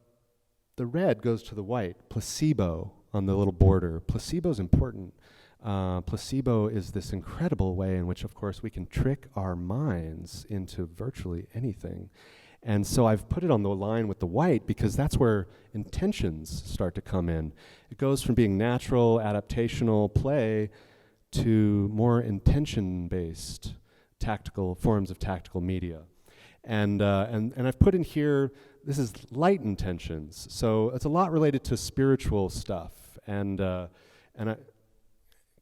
the red goes to the white, placebo on the little border. Placebo's important. Placebo is this incredible way in which, of course, we can trick our minds into virtually anything. And so I've put it on the line with the white because that's where intentions start to come in. It goes from being natural, adaptational play to more intention-based tactical forms of tactical media. And I've put in here, this is light intentions, so it's a lot related to spiritual stuff,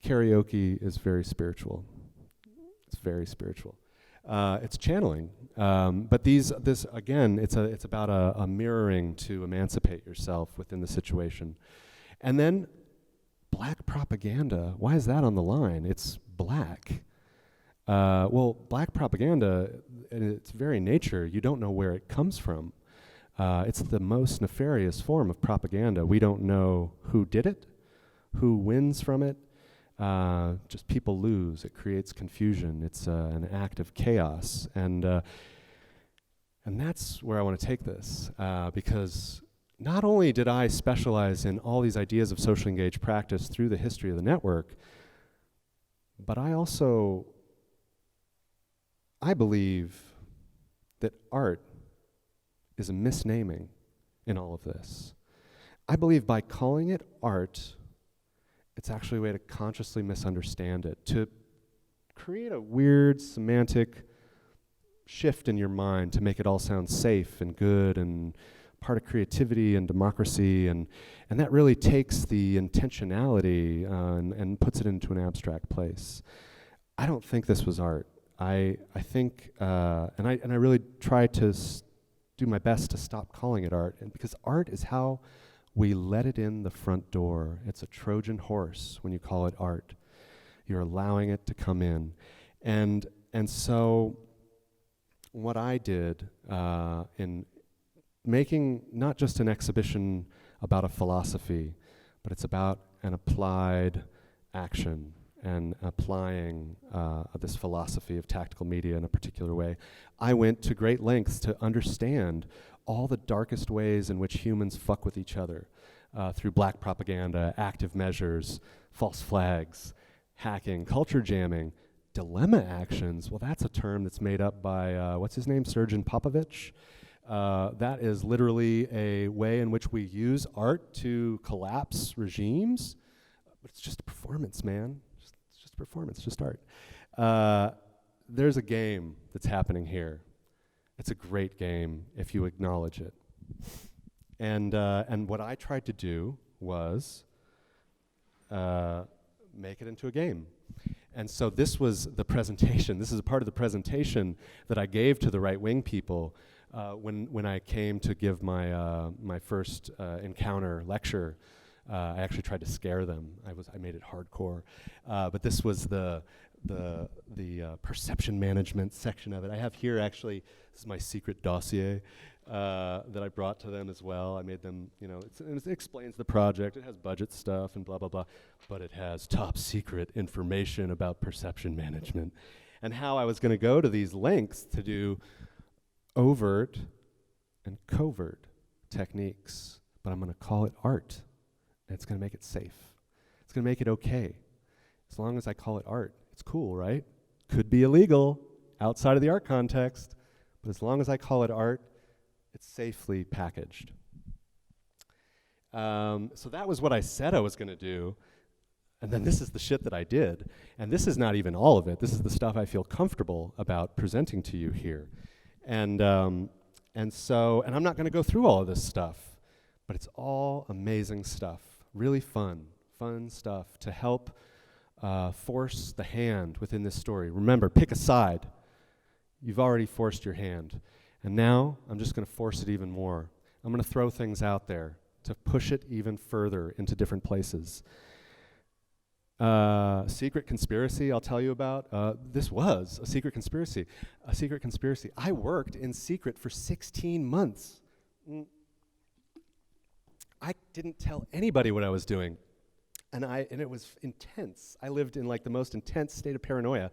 karaoke is very spiritual. It's very spiritual. It's channeling, but this again, it's about a mirroring to emancipate yourself within the situation, and then black propaganda. Why is that on the line? It's black. Well, black propaganda, in its very nature, you don't know where it comes from. It's the most nefarious form of propaganda. We don't know who did it, who wins from it. Just people lose. It creates confusion. It's an act of chaos, and that's where I want to take this, because not only did I specialize in all these ideas of socially engaged practice through the history of the network, but I believe that art is a misnaming in all of this. I believe by calling it art, it's actually a way to consciously misunderstand it, to create a weird semantic shift in your mind to make it all sound safe and good and part of creativity and democracy, and that really takes the intentionality and puts it into an abstract place. I don't think this was art. I think, and I really try to do my best to stop calling it art, and because art is how we let it in the front door. It's a Trojan horse when you call it art. You're allowing it to come in. And so what I did in making not just an exhibition about a philosophy, but it's about an applied action and applying this philosophy of tactical media in a particular way. I went to great lengths to understand all the darkest ways in which humans fuck with each other through black propaganda, active measures, false flags, hacking, culture jamming, dilemma actions. Well, that's a term that's made up by, what's his name, Sergeant Popovich. That is literally a way in which we use art to collapse regimes, but it's just a performance, man. It's just a performance, just art. There's a game that's happening here. It's a great game if you acknowledge it. And what I tried to do was make it into a game. And so this was the presentation. This is a part of the presentation that I gave to the right-wing people when I came to give my first encounter lecture. I actually tried to scare them. I made it hardcore. But this was the perception management section of it. I have here actually, this is my secret dossier that I brought to them as well. I made them, it explains the project. It has budget stuff and blah, blah, blah. But it has top secret information about perception management and how I was going to go to these lengths to do overt and covert techniques. But I'm going to call it art. And it's going to make it safe. It's going to make it okay. As long as I call it art. It's cool, right? Could be illegal outside of the art context, but as long as I call it art, it's safely packaged. So that was what I said I was going to do, and then this is the shit that I did. And this is not even all of it. This is the stuff I feel comfortable about presenting to you here. And I'm not going to go through all of this stuff, but it's all amazing stuff, really fun stuff to help force the hand within this story. Remember, pick a side. You've already forced your hand. And now I'm just going to force it even more. I'm going to throw things out there to push it even further into different places. Secret conspiracy I'll tell you about. This was a secret conspiracy. A secret conspiracy. I worked in secret for 16 months. I didn't tell anybody what I was doing. And it was intense. I lived in like the most intense state of paranoia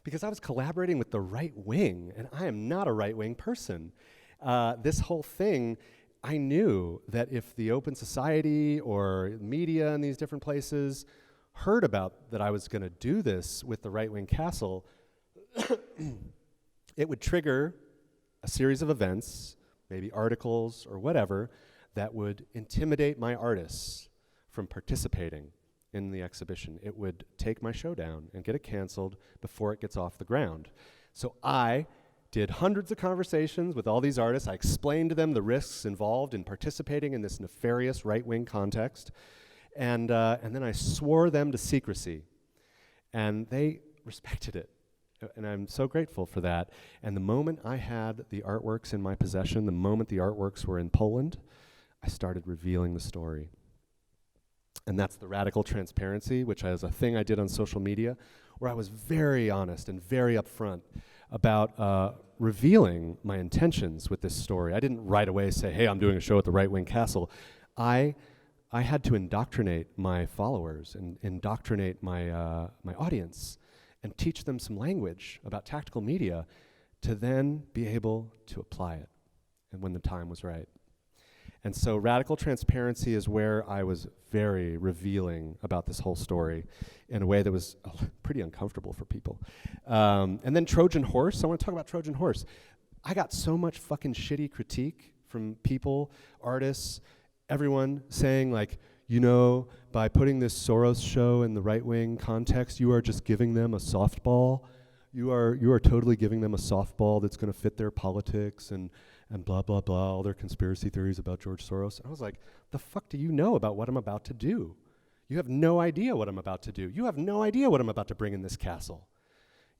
because I was collaborating with the right wing, and I am not a right wing person. This whole thing, I knew that if the open society or media in these different places heard about that I was going to do this with the right wing castle, it would trigger a series of events, maybe articles or whatever, that would intimidate my artists from participating in the exhibition. It would take my show down and get it canceled before it gets off the ground. So I did hundreds of conversations with all these artists. I explained to them the risks involved in participating in this nefarious right-wing context. And then I swore them to secrecy. And they respected it. And I'm so grateful for that. And the moment I had the artworks in my possession, the moment the artworks were in Poland, I started revealing the story. And that's the radical transparency, which is a thing I did on social media, where I was very honest and very upfront about revealing my intentions with this story. I didn't right away say, hey, I'm doing a show at the Right-Wing Castle. I had to indoctrinate my followers and indoctrinate my audience and teach them some language about tactical media to then be able to apply it and when the time was right. And so radical transparency is where I was very revealing about this whole story in a way that was pretty uncomfortable for people. And then Trojan Horse, I want to talk about Trojan Horse. I got so much fucking shitty critique from people, artists, everyone saying like, you know, by putting this Soros show in the right-wing context, you are just giving them a softball. You are totally giving them a softball that's going to fit their politics and blah, blah, blah, all their conspiracy theories about George Soros. And I was like, the fuck do you know about what I'm about to do? You have no idea what I'm about to do. You have no idea what I'm about to bring in this castle,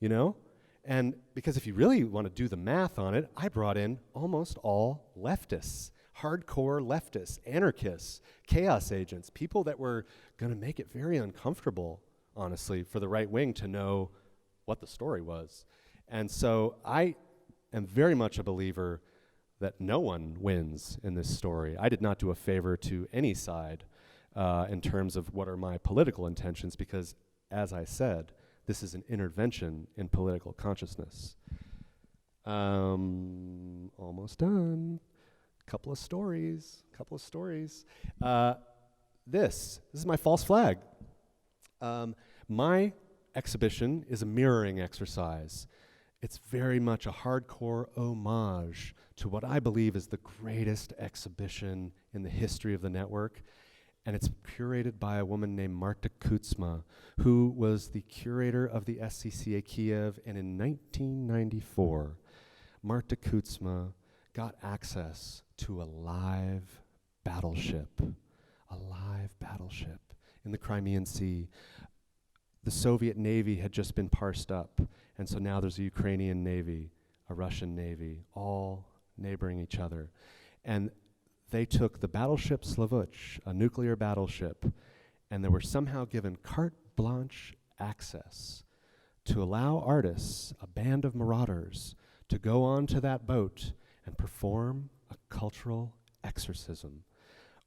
you know? And because if you really want to do the math on it, I brought in almost all leftists. Hardcore leftists, anarchists, chaos agents, people that were going to make it very uncomfortable, honestly, for the right wing to know what the story was. And so I am very much a believer that no one wins in this story. I did not do a favor to any side in terms of what are my political intentions, because, as I said, this is an intervention in political consciousness. Almost done. Couple of stories. This is my false flag. My exhibition is a mirroring exercise. It's very much a hardcore homage to what I believe is the greatest exhibition in the history of the network. And it's curated by a woman named Marta Kutsma, who was the curator of the SCCA Kiev. And in 1994, Marta Kutsma got access to a live battleship in the Crimean Sea. The Soviet Navy had just been parsed up, and so now there's a Ukrainian Navy, a Russian Navy, all neighboring each other. And they took the battleship Slavuch, a nuclear battleship, and they were somehow given carte blanche access to allow artists, a band of marauders, to go onto that boat and perform a cultural exorcism.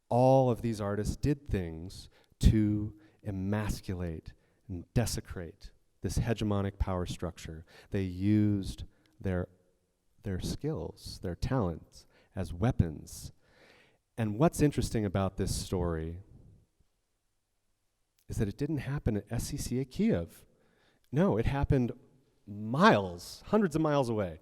All of these artists did things to emasculate and desecrate this hegemonic power structure. They used their skills, their talents, as weapons. And what's interesting about this story is that it didn't happen at SCCA Kiev. No, it happened miles, hundreds of miles away,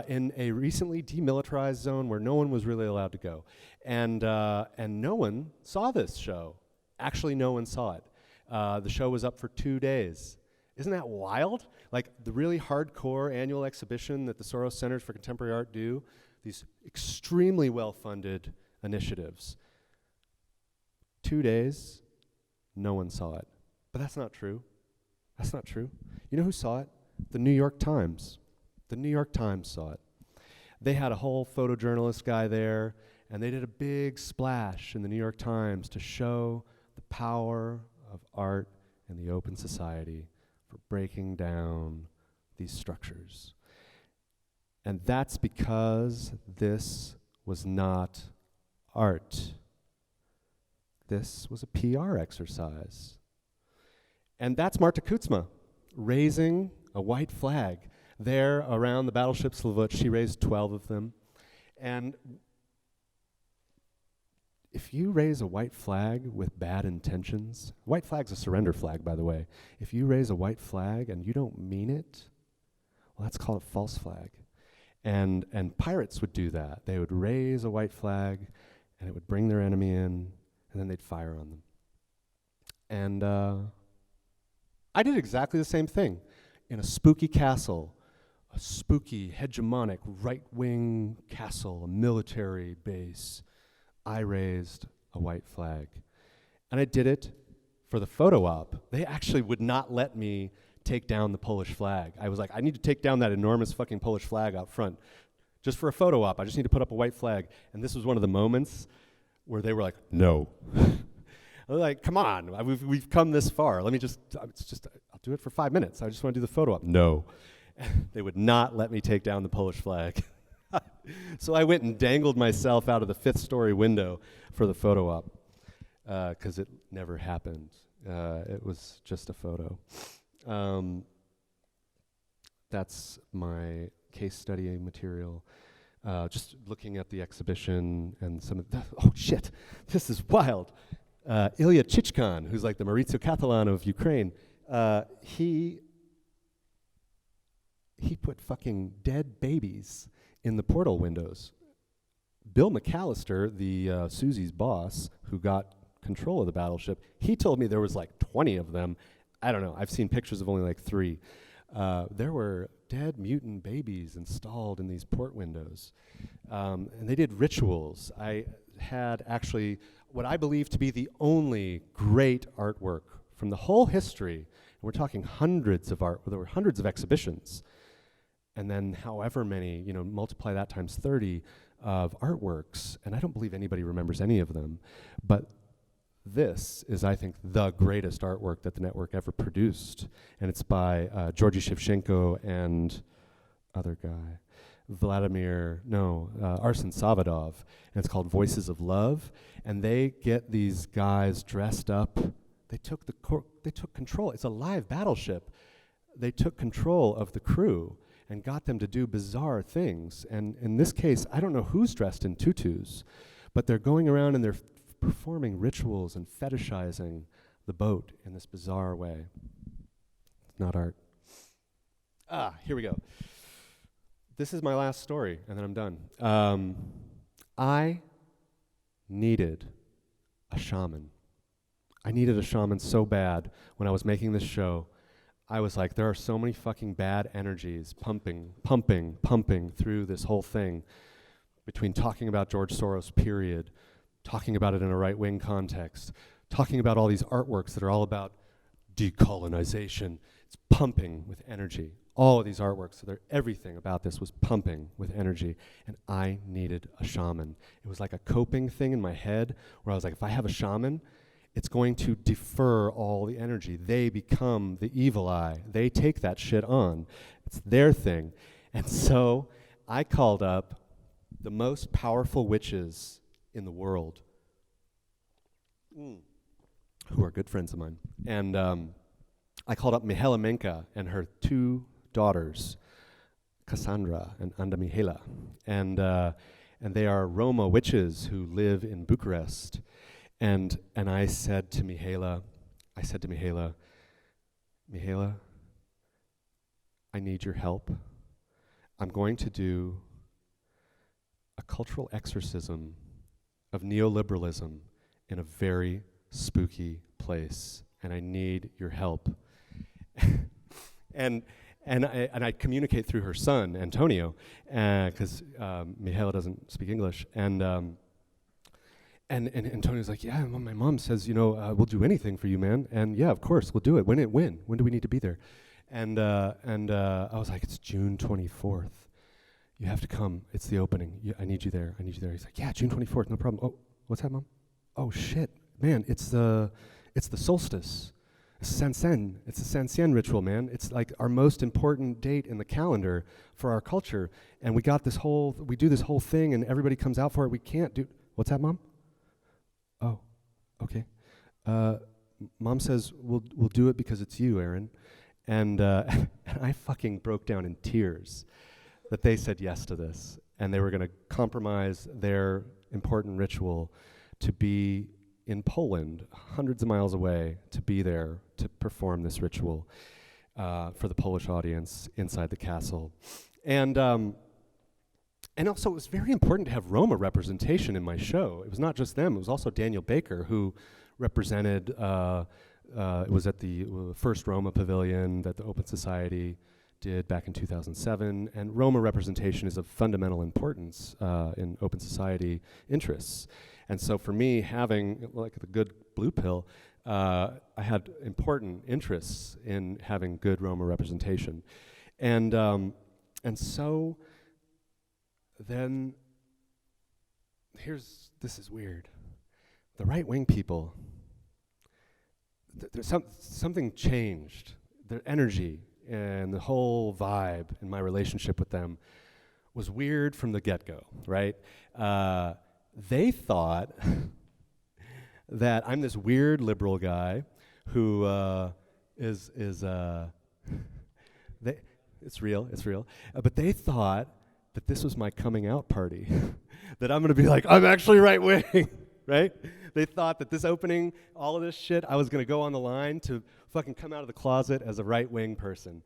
in a recently demilitarized zone where no one was really allowed to go. And no one saw this show. Actually, no one saw it. The show was up for 2 days. Isn't that wild? Like the really hardcore annual exhibition that the Soros Center for Contemporary Art do, these extremely well-funded initiatives. 2 days, no one saw it. But that's not true. That's not true. You know who saw it? The New York Times. The New York Times saw it. They had a whole photojournalist guy there, and they did a big splash in the New York Times to show the power of art in the open society for breaking down these structures. And that's because this was not art. This was a PR exercise. And that's Marta Kutsma raising a white flag. There around the battleship Slavuch, she raised 12 of them. And if you raise a white flag with bad intentions, white flag's a surrender flag, by the way. If you raise a white flag and you don't mean it, well, that's called a false flag. And pirates would do that. They would raise a white flag, and it would bring their enemy in, and then they'd fire on them. And I did exactly the same thing in a spooky castle a spooky, hegemonic, right-wing castle, a military base. I raised a white flag. And I did it for the photo op. They actually would not let me take down the Polish flag. I was like, I need to take down that enormous fucking Polish flag out front just for a photo op. I just need to put up a white flag. And this was one of the moments where they were like, no. I was like, come on, we've come this far. Let me I'll do it for 5 minutes. I just want to do the photo op. No. They would not let me take down the Polish flag. So I went and dangled myself out of the 5th-story window for the photo op, because it never happened. It was just a photo. That's my case study material. Just looking at the exhibition and some of the, oh shit, this is wild. Ilya Chichkan, who's like the Maurizio Catalan of Ukraine, he put fucking dead babies in the portal windows. Bill McAllister, the Susie's boss, who got control of the battleship, he told me there was like 20 of them. I don't know. I've seen pictures of only like 3. There were dead mutant babies installed in these port windows. And they did rituals. I had actually what I believe to be the only great artwork from the whole history. And we're talking hundreds of there were hundreds of exhibitions. And then however many, multiply that times 30 of artworks. And I don't believe anybody remembers any of them. But this is, I think, the greatest artwork that the network ever produced. And it's by Georgy Shevchenko and other guy, Arsen Savadov. And it's called Voices of Love. And they get these guys dressed up. They took control. It's a live battleship. They took control of the crew and got them to do bizarre things. And in this case, I don't know who's dressed in tutus, but they're going around and they're performing rituals and fetishizing the boat in this bizarre way. It's not art. Here we go. This is my last story, and then I'm done. I needed a shaman. I needed a shaman so bad when I was making this show. I was like, there are so many fucking bad energies pumping through this whole thing between talking about George Soros, period, talking about it in a right-wing context, talking about all these artworks that are all about decolonization. It's pumping with energy. All of these artworks, so everything about this was pumping with energy, and I needed a shaman. It was like a coping thing in my head where I was like, if I have a shaman, it's going to defer all the energy. They become the evil eye. They take that shit on. It's their thing. And so I called up the most powerful witches in the world, who are good friends of mine. And I called up Mihaela Menka and her 2 daughters, Cassandra and Anda Mihaela. And they are Roma witches who live in Bucharest. And I said to Mihaela, Mihaela, I need your help. I'm going to do a cultural exorcism of neoliberalism in a very spooky place, and I need your help. and I communicate through her son, Antonio, because Mihaela doesn't speak English, and Antonio's like, yeah, my mom says, we'll do anything for you, man. And yeah, of course, we'll do it. When do we need to be there? And I was like, it's June 24th. You have to come. It's the opening. I need you there. He's like, yeah, June 24th, no problem. Oh, what's that, Mom? Oh shit, man, it's the solstice. It's Sansen. It's the Sansen ritual, man. It's like our most important date in the calendar for our culture. And we do this whole thing, and everybody comes out for it. We can't do. What's that, Mom? Oh, okay. Mom says we'll do it because it's you, Aaron. And I fucking broke down in tears that they said yes to this, and they were going to compromise their important ritual to be in Poland, hundreds of miles away, to be there to perform this ritual for the Polish audience inside the castle. And also, it was very important to have Roma representation in my show. It was not just them. It was also Daniel Baker, who represented, it was at the first Roma pavilion that the Open Society did back in 2007. And Roma representation is of fundamental importance in open society interests. And so for me, having like the good blue pill, I had important interests in having good Roma representation. And so then this is weird. The right-wing people, there's something changed. Their energy and the whole vibe in my relationship with them was weird from the get-go, right? They thought that I'm this weird liberal guy who it's real, but they thought that this was my coming out party, that I'm gonna be like, I'm actually right-wing, right? They thought that this opening, all of this shit, I was gonna go on the line to fucking come out of the closet as a right-wing person.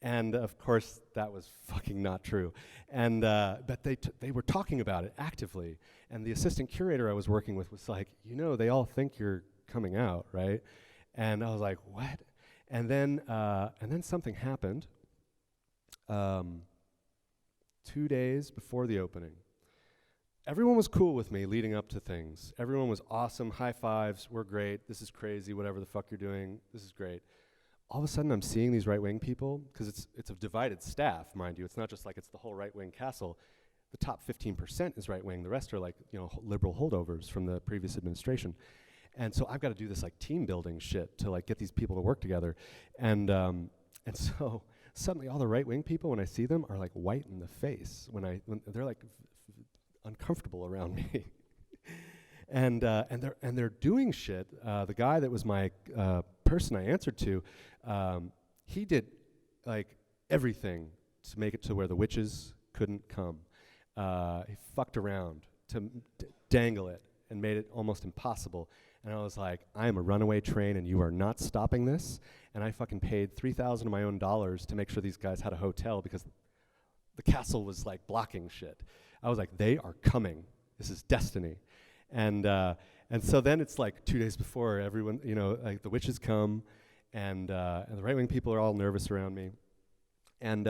And of course, that was fucking not true. And but they were talking about it actively. And the assistant curator I was working with was like, you know, they all think you're coming out, right? And I was like, what? And then something happened 2 days before the opening. Everyone was cool with me leading up to things. Everyone was awesome, high fives, we're great, this is crazy, whatever the fuck you're doing, this is great. All of a sudden I'm seeing these right-wing people, because it's a divided staff, mind you. It's not just like it's the whole right-wing castle. The top 15% is right-wing, the rest are like, you know, liberal holdovers from the previous administration. And so I've got to do this like team building shit to like get these people to work together. And so suddenly all the right-wing people, when I see them, are like white in the face when they're like uncomfortable around me. and they're doing shit. The guy that was my person I answered to, he did like everything to make it to where the witches couldn't come. He fucked around to dangle it and made it almost impossible. And I was like, I am a runaway train and you are not stopping this. And I fucking paid $3,000 of my own dollars to make sure these guys had a hotel because the castle was like blocking shit. I was like, they are coming. This is destiny. And so then it's like 2 days before, everyone, you know, like the witches come, and the right-wing people are all nervous around me. And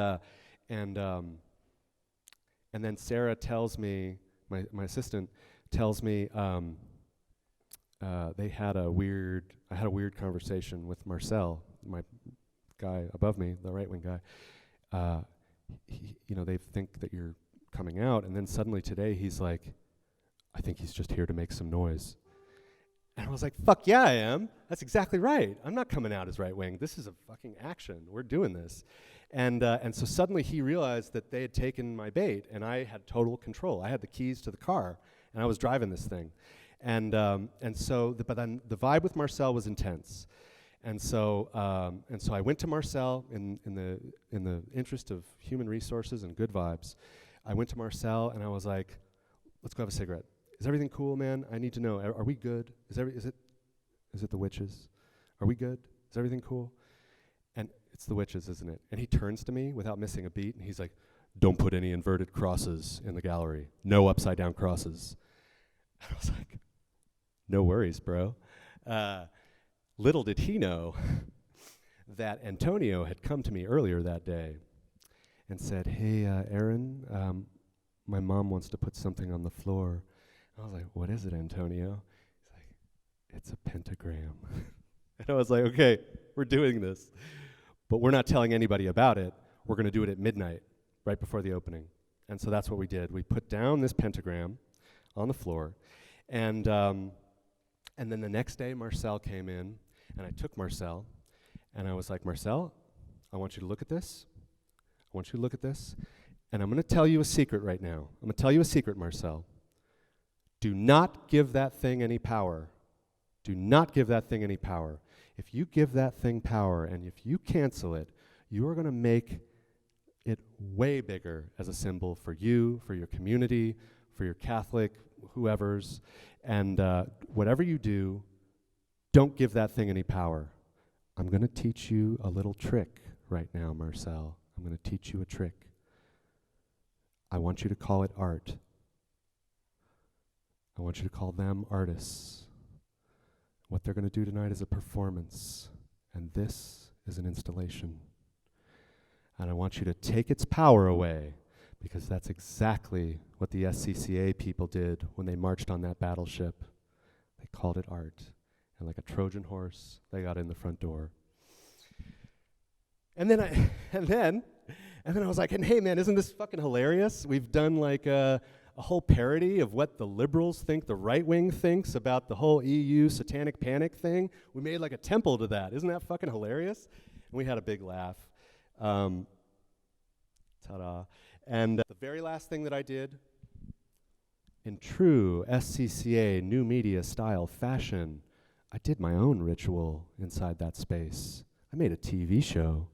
then Sarah tells me, my assistant tells me, I had a weird conversation with Marcel, my guy above me, the right-wing guy. You know, they think that you're coming out, and then suddenly today he's like, I think he's just here to make some noise. And I was like, fuck yeah, I am. That's exactly right. I'm not coming out as right-wing. This is a fucking action. We're doing this. And so suddenly he realized that they had taken my bait, and I had total control. I had the keys to the car, and I was driving this thing. But then the vibe with Marcel was intense. And so I went to Marcel in the interest of human resources and good vibes. I went to Marcel, and I was like, let's go have a cigarette. Is everything cool, man? I need to know. Are we good? Is it the witches? Are we good? Is everything cool? And it's the witches, isn't it? And he turns to me without missing a beat, and he's like, don't put any inverted crosses in the gallery. No upside down crosses. And I was like, no worries, bro. Little did he know that Antonio had come to me earlier that day and said, hey, Aaron, my mom wants to put something on the floor. I was like, what is it, Antonio? He's like, it's a pentagram. And I was like, okay, we're doing this. But we're not telling anybody about it. We're going to do it at midnight, right before the opening. And so that's what we did. We put down this pentagram on the floor. And then the next day, Marcel came in, and I took Marcel, and I was like, Marcel, I want you to look at this. I want you to look at this. And I'm going to tell you a secret right now. I'm going to tell you a secret, Marcel. Do not give that thing any power. Do not give that thing any power. If you give that thing power and if you cancel it, you are going to make it way bigger as a symbol for you, for your community, for your Catholic, whoever's. And whatever you do, don't give that thing any power. I'm going to teach you a little trick right now, Marcel. I'm going to teach you a trick. I want you to call it art. I want you to call them artists. What they're going to do tonight is a performance, and this is an installation. and I want you to take its power away, because that's exactly what the SCCA people did when they marched on that battleship. They called it art, and like a Trojan horse, they got in the front door. And then I was like, and hey man, isn't this fucking hilarious? We've done like a whole parody of what the liberals think the right wing thinks about the whole EU satanic panic thing. We made like a temple to that. Isn't that fucking hilarious? And we had a big laugh. Ta-da. And the very last thing that I did, in true SCCA new media style fashion, I did my own ritual inside that space. I made a TV show.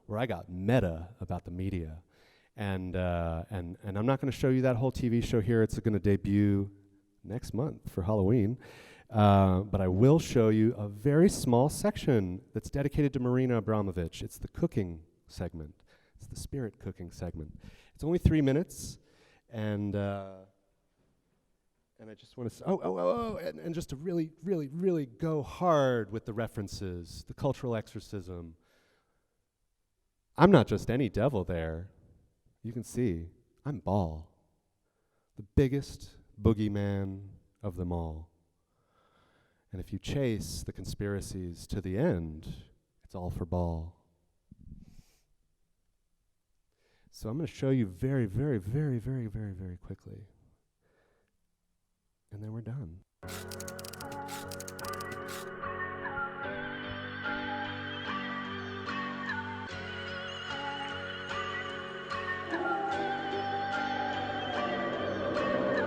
Where I got meta about the media. And I'm not going to show you that whole TV show here. It's going to debut next month for Halloween. But I will show you a very small section that's dedicated to Marina Abramovich. It's the cooking segment. It's the spirit cooking segment. It's only 3 minutes, and I just want to and just to really, really, really go hard with the references, the cultural exorcism. I'm not just any devil there. You can see, I'm Baal, the biggest boogeyman of them all. And if you chase the conspiracies to the end, it's all for Baal. So I'm going to show you very, very, very, very, very, very quickly. And then we're done.